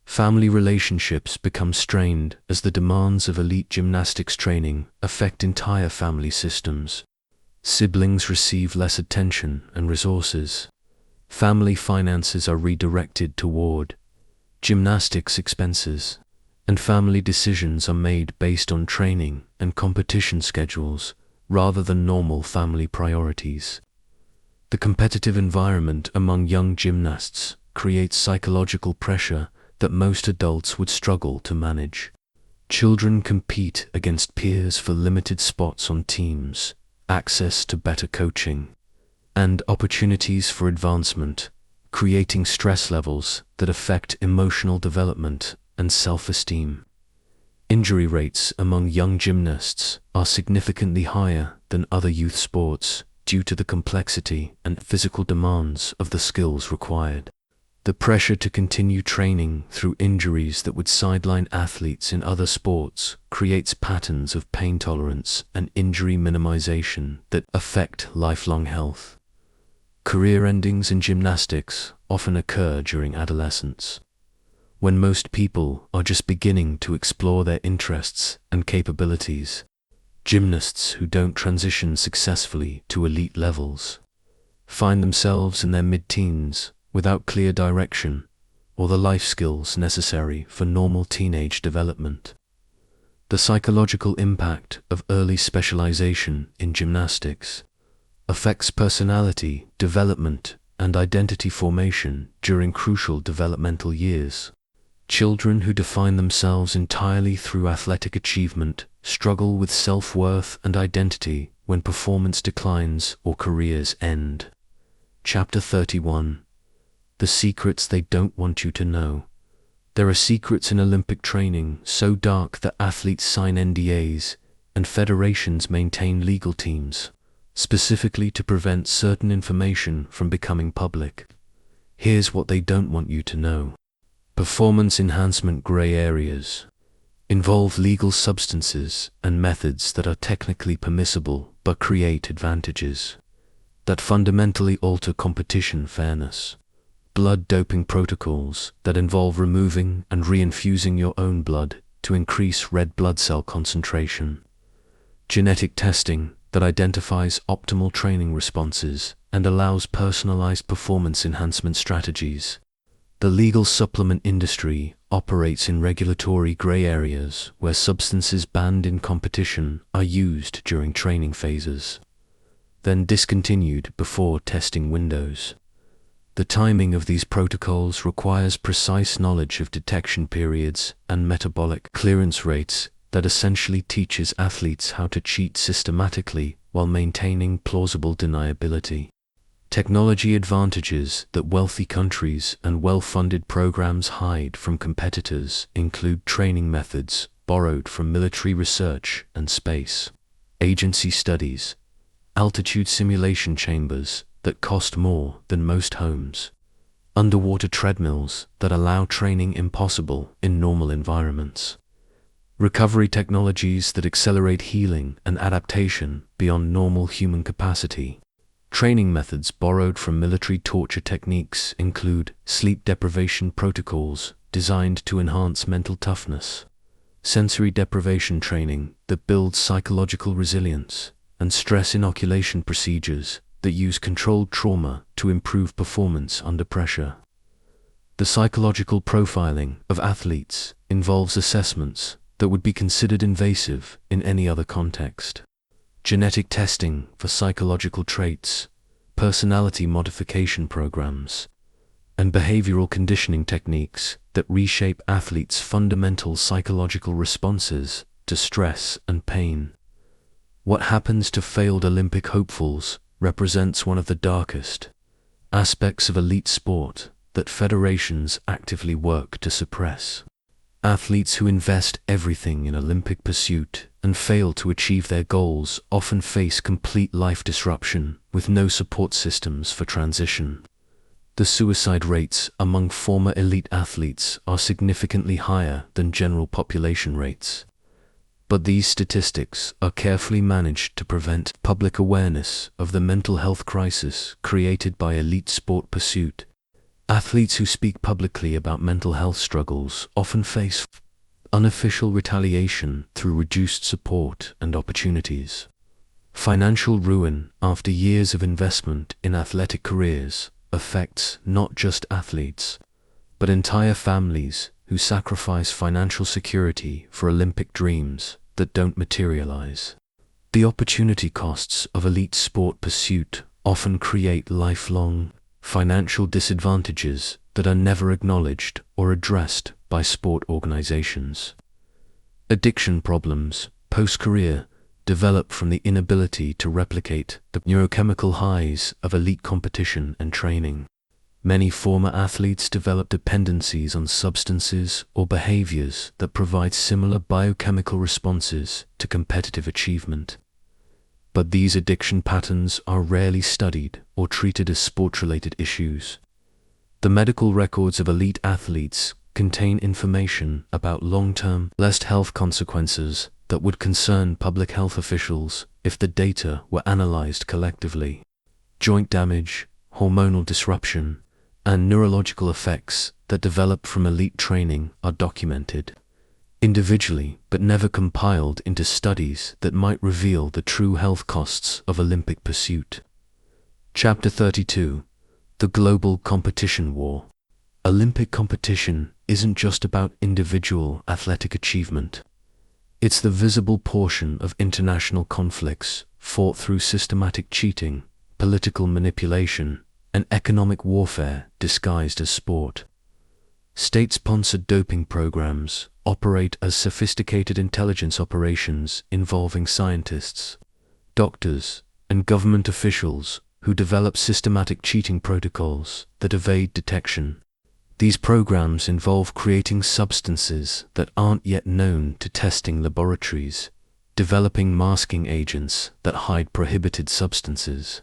Family relationships become strained as the demands of elite gymnastics training affect entire family systems. Siblings receive less attention and resources. Family finances are redirected toward gymnastics expenses, and family decisions are made based on training and competition schedules rather than normal family priorities. The competitive environment among young gymnasts creates psychological pressure that most adults would struggle to manage. Children compete against peers for limited spots on teams, access to better coaching, and opportunities for advancement, creating stress levels that affect emotional development and self-esteem. Injury rates among young gymnasts are significantly higher than other youth sports due to the complexity and physical demands of the skills required. The pressure to continue training through injuries that would sideline athletes in other sports creates patterns of pain tolerance and injury minimization that affect lifelong health. Career endings in gymnastics often occur during adolescence, when most people are just beginning to explore their interests and capabilities. Gymnasts who don't transition successfully to elite levels find themselves in their mid-teens without clear direction or the life skills necessary for normal teenage development. The psychological impact of early specialization in gymnastics affects personality development and identity formation during crucial developmental years. Children who define themselves entirely through athletic achievement struggle with self-worth and identity when performance declines or careers end. Chapter 31. The secrets they don't want you to know. There are secrets in Olympic training so dark that athletes sign NDAs and federations maintain legal teams, specifically to prevent certain information from becoming public. Here's what they don't want you to know. Performance enhancement gray areas involve legal substances and methods that are technically permissible but create advantages that fundamentally alter competition fairness. Blood doping protocols that involve removing and reinfusing your own blood to increase red blood cell concentration. Genetic testing that identifies optimal training responses and allows personalized performance enhancement strategies. The legal supplement industry operates in regulatory gray areas where substances banned in competition are used during training phases, then discontinued before testing windows. The timing of these protocols requires precise knowledge of detection periods and metabolic clearance rates that essentially teaches athletes how to cheat systematically while maintaining plausible deniability. Technology advantages that wealthy countries and well-funded programs hide from competitors include training methods borrowed from military research and space agency studies, altitude simulation chambers that cost more than most homes, underwater treadmills that allow training impossible in normal environments, recovery technologies that accelerate healing and adaptation beyond normal human capacity. Training methods borrowed from military torture techniques include sleep deprivation protocols designed to enhance mental toughness, sensory deprivation training that builds psychological resilience, and stress inoculation procedures that use controlled trauma to improve performance under pressure. The psychological profiling of athletes involves assessments that would be considered invasive in any other context. Genetic testing for psychological traits, personality modification programs, and behavioral conditioning techniques that reshape athletes' fundamental psychological responses to stress and pain. What happens to failed Olympic hopefuls represents one of the darkest, aspects of elite sport that federations actively work to suppress. Athletes who invest everything in Olympic pursuit and fail to achieve their goals often face complete life disruption with no support systems for transition. The suicide rates among former elite athletes are significantly higher than general population rates. But these statistics are carefully managed to prevent public awareness of the mental health crisis created by elite sport pursuit. Athletes who speak publicly about mental health struggles often face unofficial retaliation through reduced support and opportunities. Financial ruin after years of investment in athletic careers affects not just athletes, but entire families who sacrifice financial security for Olympic dreams that don't materialize. The opportunity costs of elite sport pursuit often create lifelong financial disadvantages that are never acknowledged or addressed by sport organizations. Addiction problems, post-career, develop from the inability to replicate the neurochemical highs of elite competition and training. Many former athletes develop dependencies on substances or behaviors that provide similar biochemical responses to competitive achievement. But these addiction patterns are rarely studied or treated as sport-related issues. The medical records of elite athletes contain information about long-term health consequences that would concern public health officials if the data were analyzed collectively. Joint damage, hormonal disruption, and neurological effects that develop from elite training are documented individually but never compiled into studies that might reveal the true health costs of Olympic pursuit. Chapter 32: The Global Competition War. Olympic competition isn't just about individual athletic achievement. It's the visible portion of international conflicts fought through systematic cheating, political manipulation, and economic warfare disguised as sport. State-sponsored doping programs operate as sophisticated intelligence operations involving scientists, doctors, and government officials who develop systematic cheating protocols that evade detection. These programs involve creating substances that aren't yet known to testing laboratories, developing masking agents that hide prohibited substances,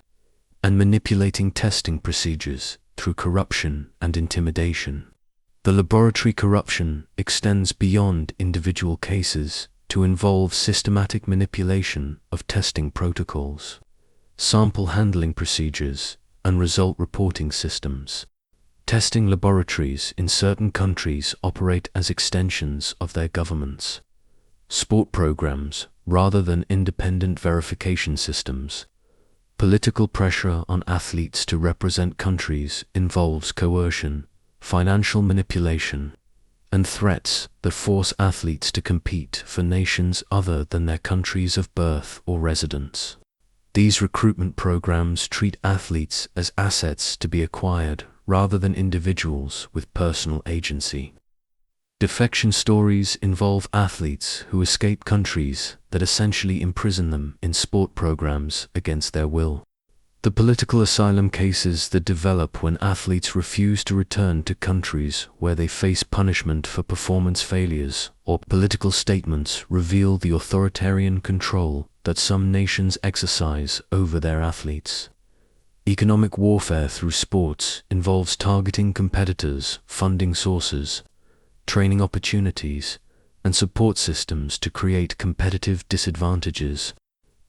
and manipulating testing procedures through corruption and intimidation. The laboratory corruption extends beyond individual cases to involve systematic manipulation of testing protocols, sample handling procedures, and result reporting systems. Testing laboratories in certain countries operate as extensions of their governments. Sport programs, rather than independent verification systems. Political pressure on athletes to represent countries involves coercion, financial manipulation, and threats that force athletes to compete for nations other than their countries of birth or residence. These recruitment programs treat athletes as assets to be acquired rather than individuals with personal agency. Defection stories involve athletes who escape countries that essentially imprison them in sport programs against their will. The political asylum cases that develop when athletes refuse to return to countries where they face punishment for performance failures or political statements reveal the authoritarian control that some nations exercise over their athletes. Economic warfare through sports involves targeting competitors, funding sources, training opportunities, and support systems to create competitive disadvantages.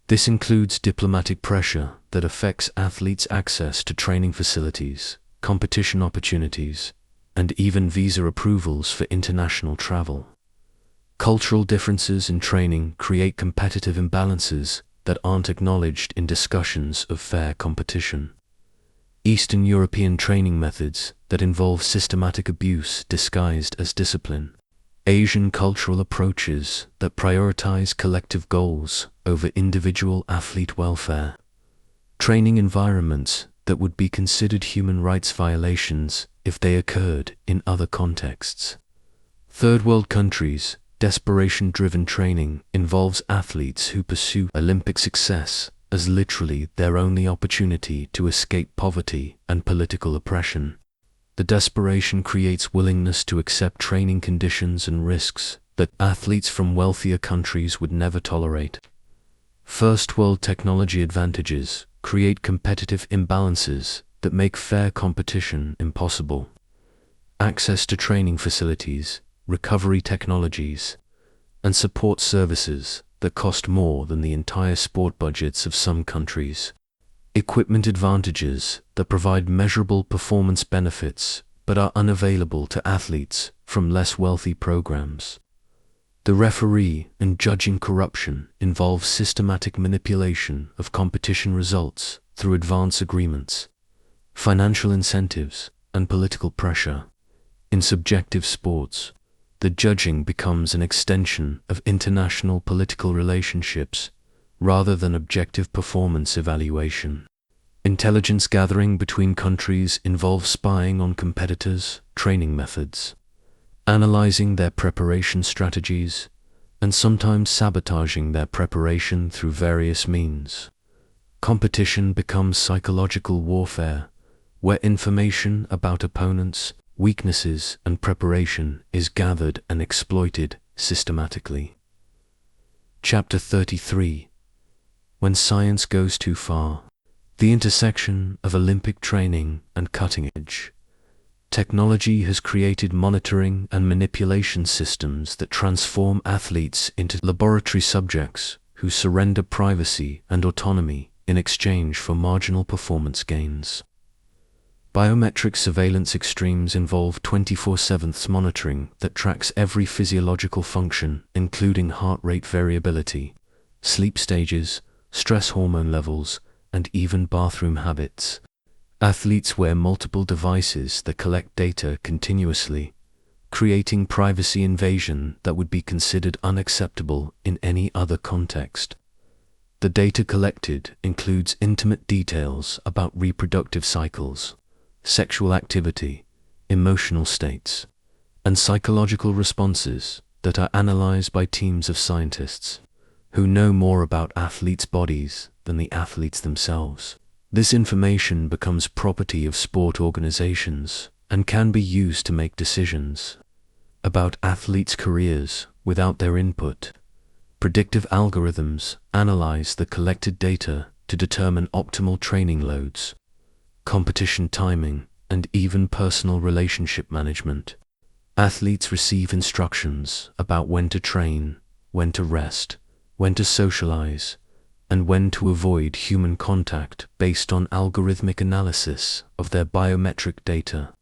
This includes diplomatic pressure that affects athletes' access to training facilities, competition opportunities, and even visa approvals for international travel. Cultural differences in training create competitive imbalances that aren't acknowledged in discussions of fair competition. Eastern European training methods that involve systematic abuse disguised as discipline. Asian cultural approaches that prioritize collective goals over individual athlete welfare. Training environments that would be considered human rights violations if they occurred in other contexts. Third world countries, desperation-driven training involves athletes who pursue Olympic success as literally their only opportunity to escape poverty and political oppression. The desperation creates willingness to accept training conditions and risks that athletes from wealthier countries would never tolerate. First world technology advantages create competitive imbalances that make fair competition impossible. Access to training facilities, recovery technologies, and support services that cost more than the entire sport budgets of some countries. Equipment advantages that provide measurable performance benefits but are unavailable to athletes from less wealthy programs. The referee and judging corruption involves systematic manipulation of competition results through advance agreements, financial incentives, and political pressure. In subjective sports, the judging becomes an extension of international political relationships rather than objective performance evaluation. Intelligence gathering between countries involves spying on competitors' training methods, analyzing their preparation strategies, and sometimes sabotaging their preparation through various means. Competition becomes psychological warfare, where information about opponents, weaknesses, and preparation is gathered and exploited systematically. Chapter 33. When Science Goes Too Far. The intersection of Olympic training and cutting-edge technology has created monitoring and manipulation systems that transform athletes into laboratory subjects who surrender privacy and autonomy in exchange for marginal performance gains. Biometric surveillance extremes involve 24/7 monitoring that tracks every physiological function, including heart rate variability, sleep stages, stress hormone levels, and even bathroom habits. Athletes wear multiple devices that collect data continuously, creating privacy invasion that would be considered unacceptable in any other context. The data collected includes intimate details about reproductive cycles, sexual activity, emotional states, and psychological responses that are analyzed by teams of scientists who know more about athletes' bodies than the athletes themselves. This information becomes property of sport organizations and can be used to make decisions about athletes' careers without their input. Predictive algorithms analyze the collected data to determine optimal training loads, competition timing, and even personal relationship management. Athletes receive instructions about when to train, when to rest, when to socialize, and when to avoid human contact based on algorithmic analysis of their biometric data.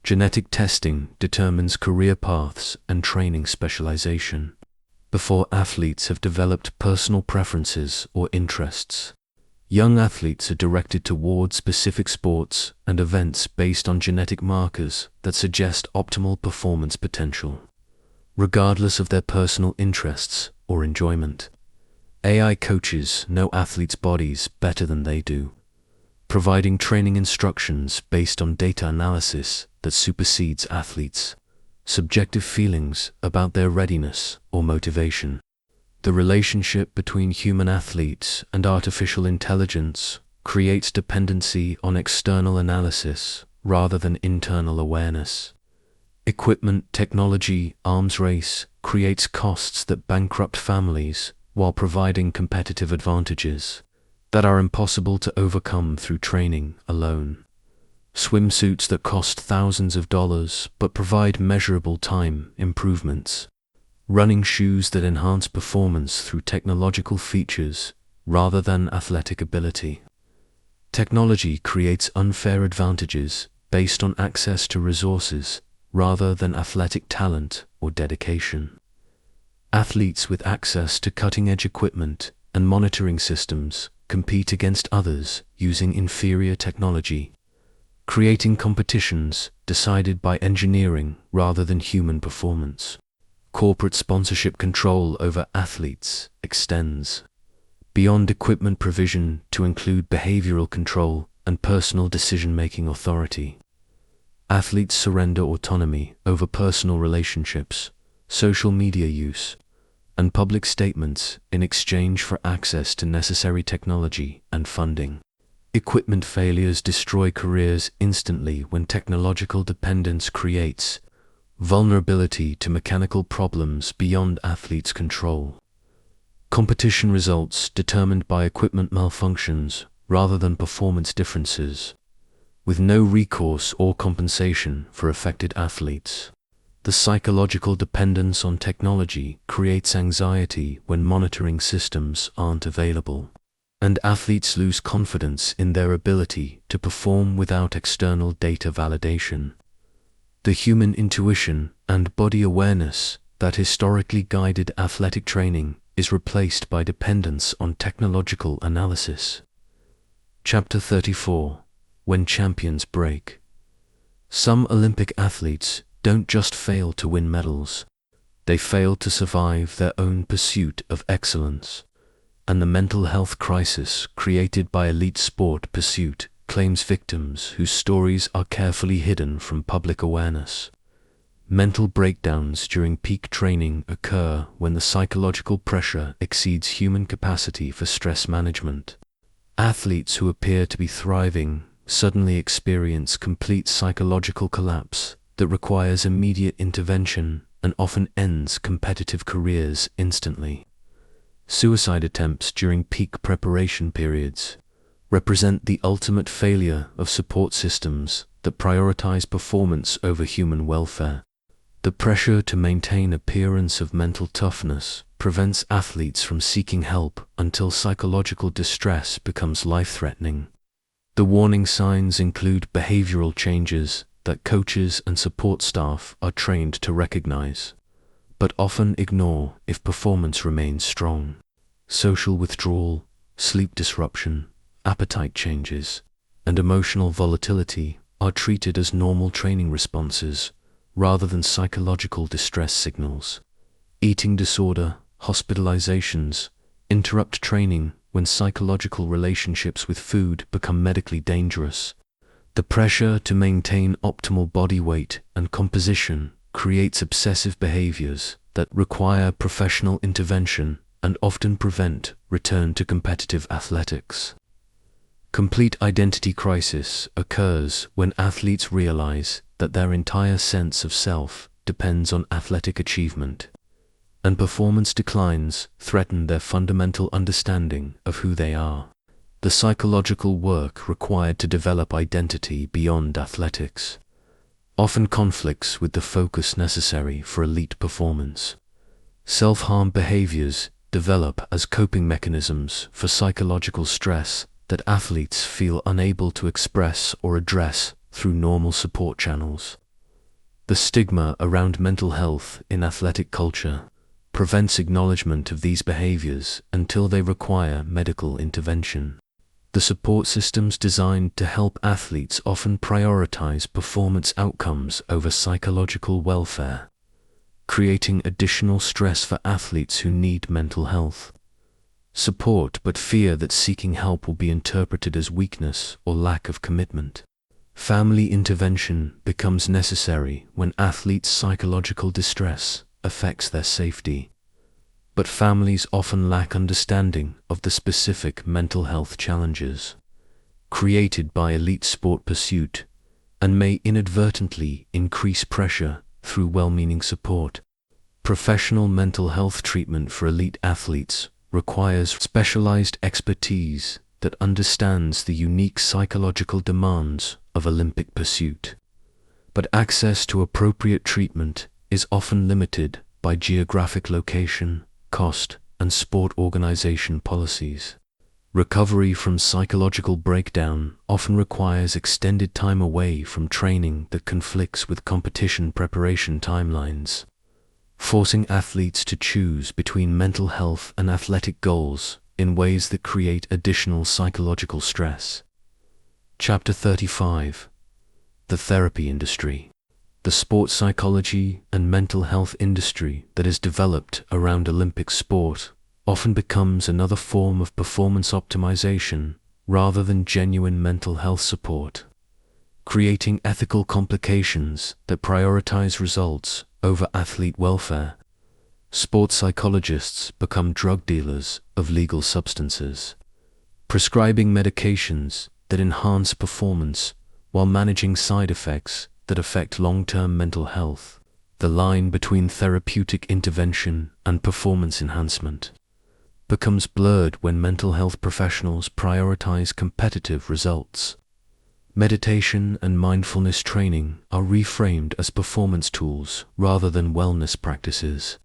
Genetic testing determines career paths and training specialization before athletes have developed personal preferences or interests. Young athletes are directed toward specific sports and events based on genetic markers that suggest optimal performance potential, regardless of their personal interests or enjoyment. AI coaches know athletes' bodies better than they do, providing training instructions based on data analysis that supersedes athletes' subjective feelings about their readiness or motivation. The relationship between human athletes and artificial intelligence creates dependency on external analysis rather than internal awareness. Equipment, technology, arms race creates costs that bankrupt families while providing competitive advantages that are impossible to overcome through training alone. Swimsuits that cost thousands of dollars but provide measurable time improvements. Running shoes that enhance performance through technological features rather than athletic ability. Technology creates unfair advantages based on access to resources rather than athletic talent or dedication. Athletes with access to cutting-edge equipment and monitoring systems compete against others using inferior technology, creating competitions decided by engineering rather than human performance. Corporate sponsorship control over athletes extends beyond equipment provision to include behavioral control and personal decision-making authority. Athletes surrender autonomy over personal relationships, social media use, and public statements in exchange for access to necessary technology and funding. Equipment failures destroy careers instantly when technological dependence creates vulnerability to mechanical problems beyond athletes' control. Competition results determined by equipment malfunctions rather than performance differences, with no recourse or compensation for affected athletes. The psychological dependence on technology creates anxiety when monitoring systems aren't available, and athletes lose confidence in their ability to perform without external data validation. The human intuition and body awareness that historically guided athletic training is replaced by dependence on technological analysis. Chapter 34. When champions break. Some Olympic athletes don't just fail to win medals, they fail to survive their own pursuit of excellence, and the mental health crisis created by elite sport pursuit claims victims whose stories are carefully hidden from public awareness. Mental breakdowns during peak training occur when the psychological pressure exceeds human capacity for stress management. Athletes who appear to be thriving suddenly experience complete psychological collapse that requires immediate intervention and often ends competitive careers instantly. Suicide attempts during peak preparation periods represent the ultimate failure of support systems that prioritize performance over human welfare. The pressure to maintain appearance of mental toughness prevents athletes from seeking help until psychological distress becomes life-threatening. The warning signs include behavioral changes that coaches and support staff are trained to recognize, but often ignore if performance remains strong. Social withdrawal, sleep disruption, appetite changes, and emotional volatility are treated as normal training responses rather than psychological distress signals. Eating disorder, hospitalizations, interrupt training when psychological relationships with food become medically dangerous. The pressure to maintain optimal body weight and composition creates obsessive behaviors that require professional intervention and often prevent return to competitive athletics. Complete identity crisis occurs when athletes realize that their entire sense of self depends on athletic achievement, and performance declines threaten their fundamental understanding of who they are. The psychological work required to develop identity beyond athletics often conflicts with the focus necessary for elite performance. Self-harm behaviors develop as coping mechanisms for psychological stress that athletes feel unable to express or address through normal support channels. The stigma around mental health in athletic culture prevents acknowledgement of these behaviors until they require medical intervention. The support systems designed to help athletes often prioritize performance outcomes over psychological welfare, creating additional stress for athletes who need mental health support but fear that seeking help will be interpreted as weakness or lack of commitment. Family intervention becomes necessary when athletes' psychological distress affects their safety, but families often lack understanding of the specific mental health challenges created by elite sport pursuit and may inadvertently increase pressure through well-meaning support. Professional mental health treatment for elite athletes requires specialized expertise that understands the unique psychological demands of Olympic pursuit. But access to appropriate treatment is often limited by geographic location, cost, and sport organization policies. Recovery from psychological breakdown often requires extended time away from training that conflicts with competition preparation timelines, forcing athletes to choose between mental health and athletic goals in ways that create additional psychological stress. Chapter 35. The therapy industry. The sports psychology and mental health industry that is developed around Olympic sport often becomes another form of performance optimization rather than genuine mental health support, creating ethical complications that prioritize results over athlete welfare. Sports psychologists become drug dealers of legal substances, prescribing medications that enhance performance while managing side effects that affect long-term mental health. The line between therapeutic intervention and performance enhancement becomes blurred when mental health professionals prioritize competitive results. Meditation and mindfulness training are reframed as performance tools rather than wellness practices,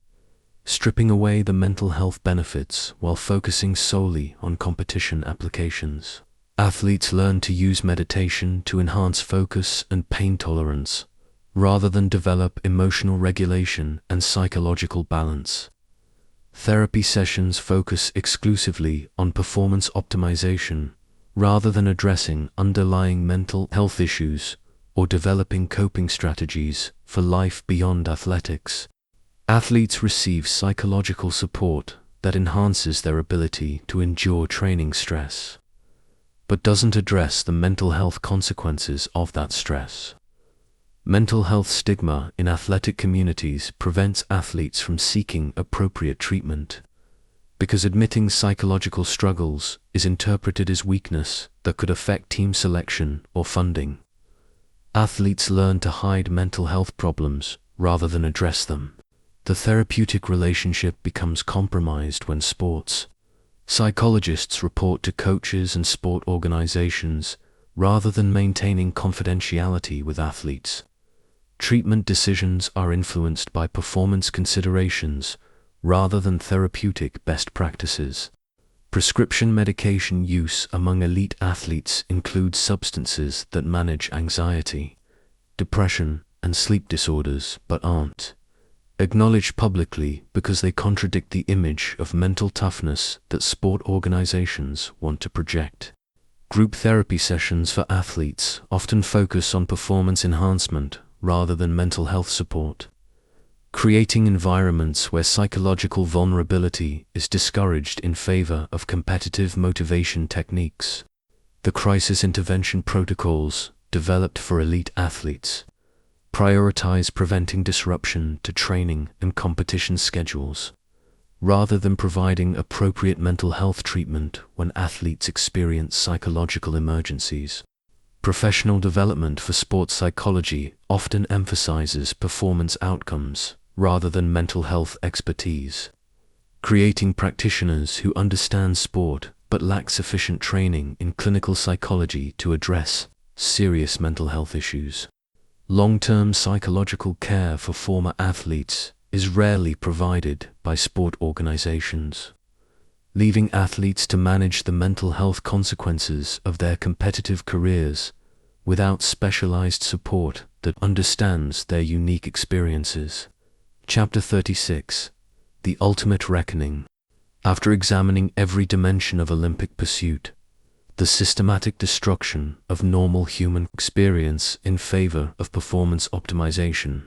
stripping away the mental health benefits while focusing solely on competition applications. Athletes learn to use meditation to enhance focus and pain tolerance, rather than develop emotional regulation and psychological balance. Therapy sessions focus exclusively on performance optimization, rather than addressing underlying mental health issues or developing coping strategies for life beyond athletics. Athletes receive psychological support that enhances their ability to endure training stress, but doesn't address the mental health consequences of that stress. Mental health stigma in athletic communities prevents athletes from seeking appropriate treatment, because admitting psychological struggles is interpreted as weakness that could affect team selection or funding. Athletes learn to hide mental health problems rather than address them. The therapeutic relationship becomes compromised when sports psychologists report to coaches and sport organizations rather than maintaining confidentiality with athletes. Treatment decisions are influenced by performance considerations rather than therapeutic best practices. Prescription medication use among elite athletes includes substances that manage anxiety, depression, and sleep disorders, but aren't acknowledged publicly because they contradict the image of mental toughness that sport organizations want to project. Group therapy sessions for athletes often focus on performance enhancement rather than mental health support, creating environments where psychological vulnerability is discouraged in favor of competitive motivation techniques. The crisis intervention protocols developed for elite athletes prioritize preventing disruption to training and competition schedules, rather than providing appropriate mental health treatment when athletes experience psychological emergencies. Professional development for sports psychology often emphasizes performance outcomes rather than mental health expertise, creating practitioners who understand sport but lack sufficient training in clinical psychology to address serious mental health issues. Long-term psychological care for former athletes is rarely provided by sport organizations, leaving athletes to manage the mental health consequences of their competitive careers without specialized support that understands their unique experiences. Chapter 36: The Ultimate Reckoning. After examining every dimension of Olympic pursuit, the systematic destruction of normal human experience in favor of performance optimization,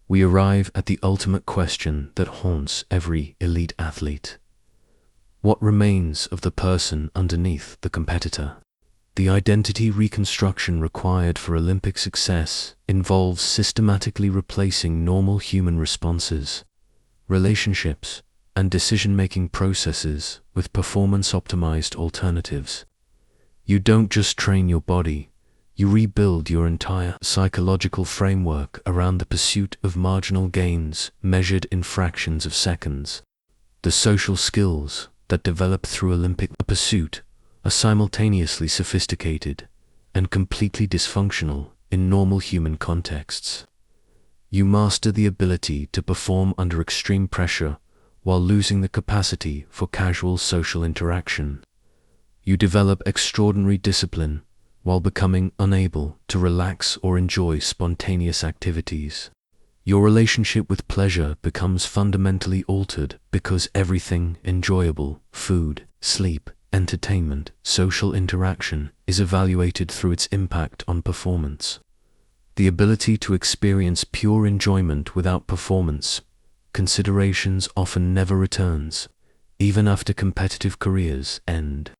we arrive at the ultimate question that haunts every elite athlete. What remains of the person underneath the competitor? The identity reconstruction required for Olympic success involves systematically replacing normal human responses, relationships, and decision-making processes with performance-optimized alternatives. You don't just train your body, you rebuild your entire psychological framework around the pursuit of marginal gains measured in fractions of seconds. The social skills that develop through Olympic pursuit are simultaneously sophisticated and completely dysfunctional in normal human contexts. You master the ability to perform under extreme pressure while losing the capacity for casual social interaction. You develop extraordinary discipline while becoming unable to relax or enjoy spontaneous activities. Your relationship with pleasure becomes fundamentally altered because everything enjoyable, food, sleep, entertainment, social interaction, is evaluated through its impact on performance. The ability to experience pure enjoyment without performance considerations often never returns, even after competitive careers end.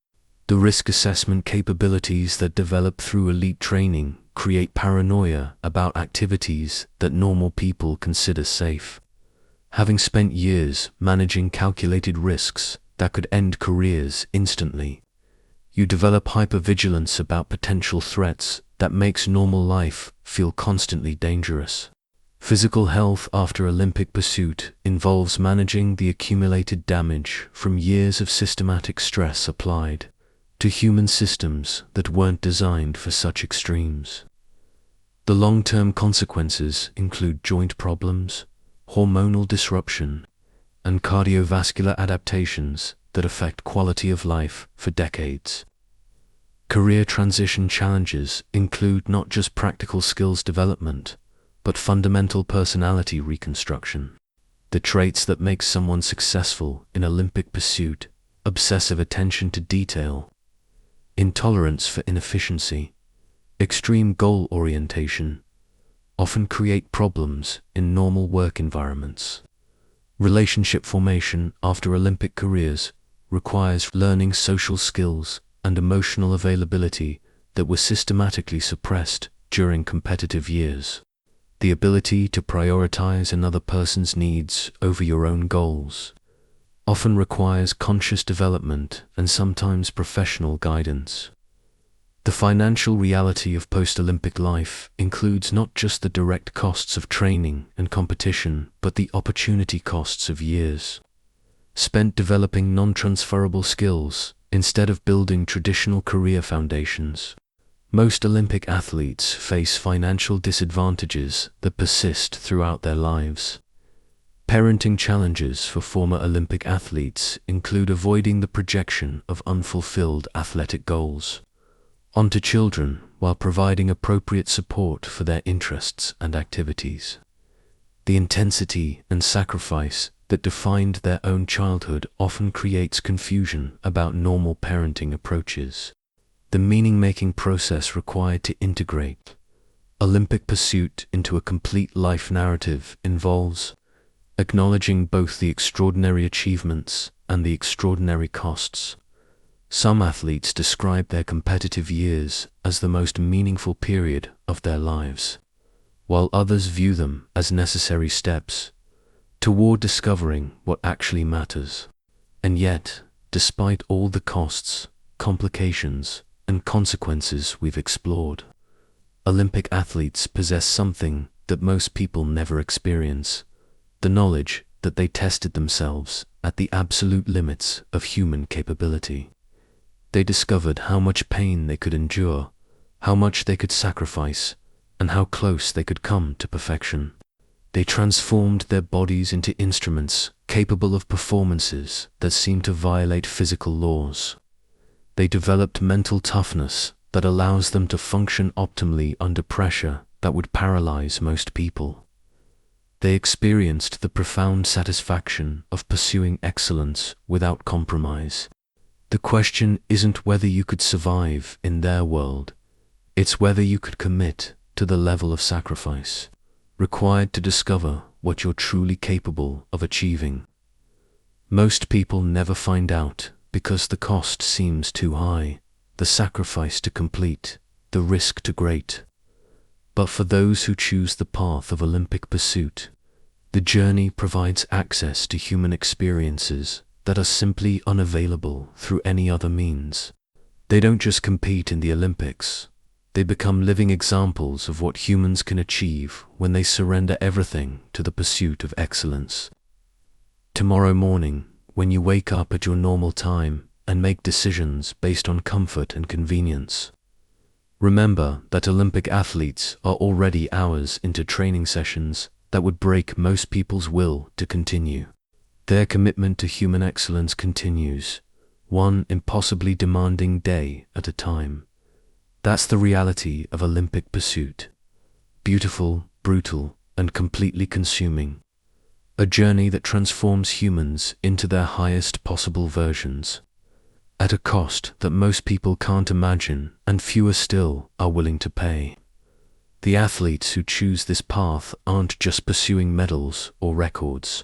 The risk assessment capabilities that develop through elite training create paranoia about activities that normal people consider safe. Having spent years managing calculated risks that could end careers instantly, you develop hypervigilance about potential threats that makes normal life feel constantly dangerous. Physical health after Olympic pursuit involves managing the accumulated damage from years of systematic stress applied to human systems that weren't designed for such extremes. The long-term consequences include joint problems, hormonal disruption, and cardiovascular adaptations that affect quality of life for decades. Career transition challenges include not just practical skills development, but fundamental personality reconstruction. The traits that make someone successful in Olympic pursuit: obsessive attention to detail, intolerance for inefficiency, extreme goal orientation, often create problems in normal work environments. Relationship formation after Olympic careers requires learning social skills and emotional availability that were systematically suppressed during competitive years. The ability to prioritize another person's needs over your own goals often requires conscious development and sometimes professional guidance. The financial reality of post-Olympic life includes not just the direct costs of training and competition, but the opportunity costs of years spent developing non-transferable skills instead of building traditional career foundations. Most Olympic athletes face financial disadvantages that persist throughout their lives. Parenting challenges for former Olympic athletes include avoiding the projection of unfulfilled athletic goals onto children while providing appropriate support for their interests and activities. The intensity and sacrifice that defined their own childhood often creates confusion about normal parenting approaches. The meaning-making process required to integrate Olympic pursuit into a complete life narrative involves acknowledging both the extraordinary achievements and the extraordinary costs. Some athletes describe their competitive years as the most meaningful period of their lives, while others view them as necessary steps toward discovering what actually matters. And yet, despite all the costs, complications, and consequences we've explored, Olympic athletes possess something that most people never experience: the knowledge that they tested themselves at the absolute limits of human capability. They discovered how much pain they could endure, how much they could sacrifice, and how close they could come to perfection. They transformed their bodies into instruments capable of performances that seemed to violate physical laws. They developed mental toughness that allows them to function optimally under pressure that would paralyze most people. They experienced the profound satisfaction of pursuing excellence without compromise. The question isn't whether you could survive in their world, it's whether you could commit to the level of sacrifice required to discover what you're truly capable of achieving. Most people never find out because the cost seems too high, the sacrifice to complete, the risk too great. But for those who choose the path of Olympic pursuit, the journey provides access to human experiences that are simply unavailable through any other means. They don't just compete in the Olympics, they become living examples of what humans can achieve when they surrender everything to the pursuit of excellence. Tomorrow morning, when you wake up at your normal time and make decisions based on comfort and convenience, remember that Olympic athletes are already hours into training sessions that would break most people's will to continue. Their commitment to human excellence continues, one impossibly demanding day at a time. That's the reality of Olympic pursuit. Beautiful, brutal, and completely consuming. A journey that transforms humans into their highest possible versions, at a cost that most people can't imagine and fewer still are willing to pay. The athletes who choose this path aren't just pursuing medals or records.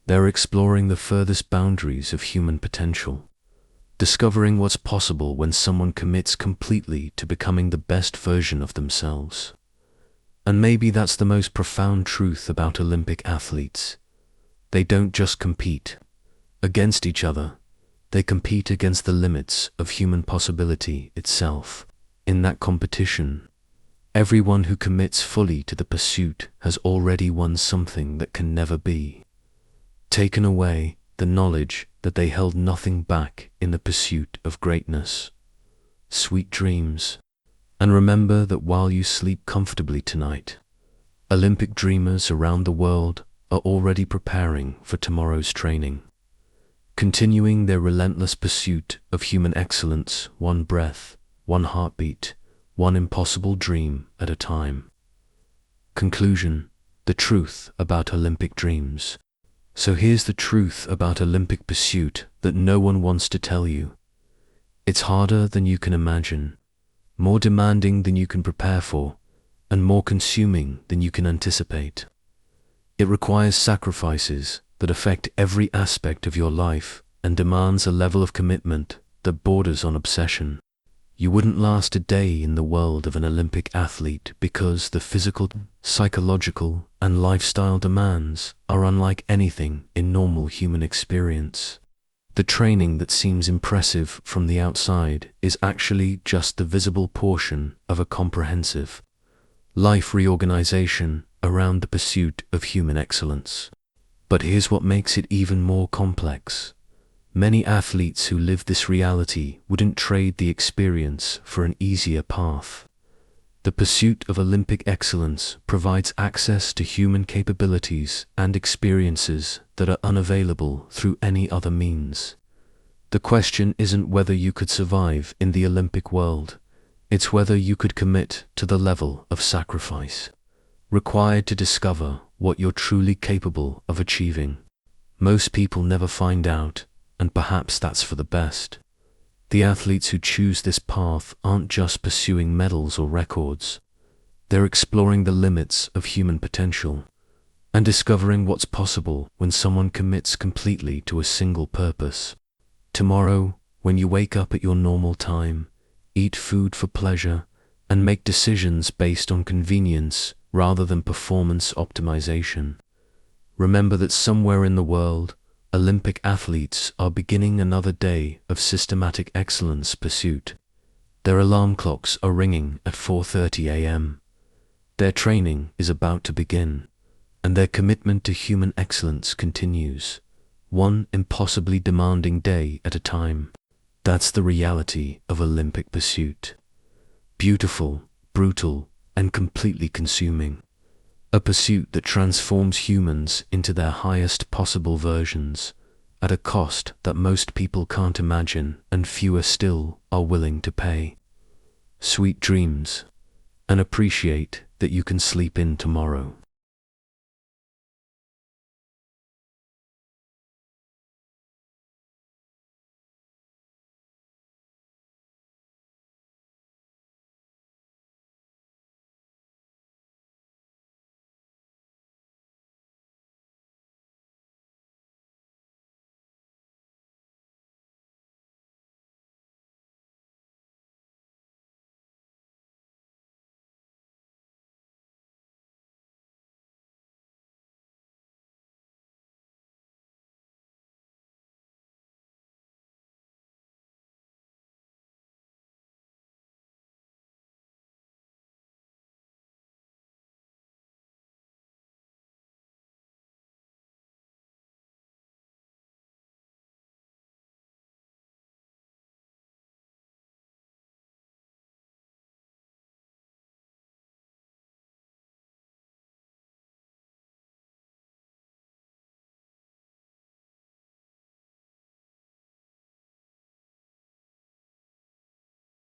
They're exploring the furthest boundaries of human potential, discovering what's possible when someone commits completely to becoming the best version of themselves. And maybe that's the most profound truth about Olympic athletes. They don't just compete against each other, they compete against the limits of human possibility itself. In that competition, everyone who commits fully to the pursuit has already won something that can never be taken away, the knowledge that they held nothing back in the pursuit of greatness. Sweet dreams. And remember that while you sleep comfortably tonight, Olympic dreamers around the world are already preparing for tomorrow's training, continuing their relentless pursuit of human excellence, one breath, one heartbeat, one impossible dream at a time. Conclusion: the truth about Olympic dreams. So here's the truth about Olympic pursuit that no one wants to tell you. It's harder than you can imagine, more demanding than you can prepare for, and more consuming than you can anticipate. It requires sacrifices that affect every aspect of your life and demands a level of commitment that borders on obsession. You wouldn't last a day in the world of an Olympic athlete because the physical, psychological, and lifestyle demands are unlike anything in normal human experience. The training that seems impressive from the outside is actually just the visible portion of a comprehensive life reorganization around the pursuit of human excellence. But here's what makes it even more complex. Many athletes who live this reality wouldn't trade the experience for an easier path. The pursuit of Olympic excellence provides access to human capabilities and experiences that are unavailable through any other means. The question isn't whether you could survive in the Olympic world, it's whether you could commit to the level of sacrifice required to discover what you're truly capable of achieving. Most people never find out, and perhaps that's for the best. The athletes who choose this path aren't just pursuing medals or records. They're exploring the limits of human potential and discovering what's possible when someone commits completely to a single purpose. Tomorrow, when you wake up at your normal time, eat food for pleasure, and make decisions based on convenience rather than performance optimization, remember that somewhere in the world, Olympic athletes are beginning another day of systematic excellence pursuit. Their alarm clocks are ringing at 4:30 a.m. Their training is about to begin, and their commitment to human excellence continues, one impossibly demanding day at a time. That's the reality of Olympic pursuit. Beautiful, brutal, and completely consuming. A pursuit that transforms humans into their highest possible versions, at a cost that most people can't imagine and fewer still are willing to pay. Sweet dreams, and appreciate that you can sleep in tomorrow.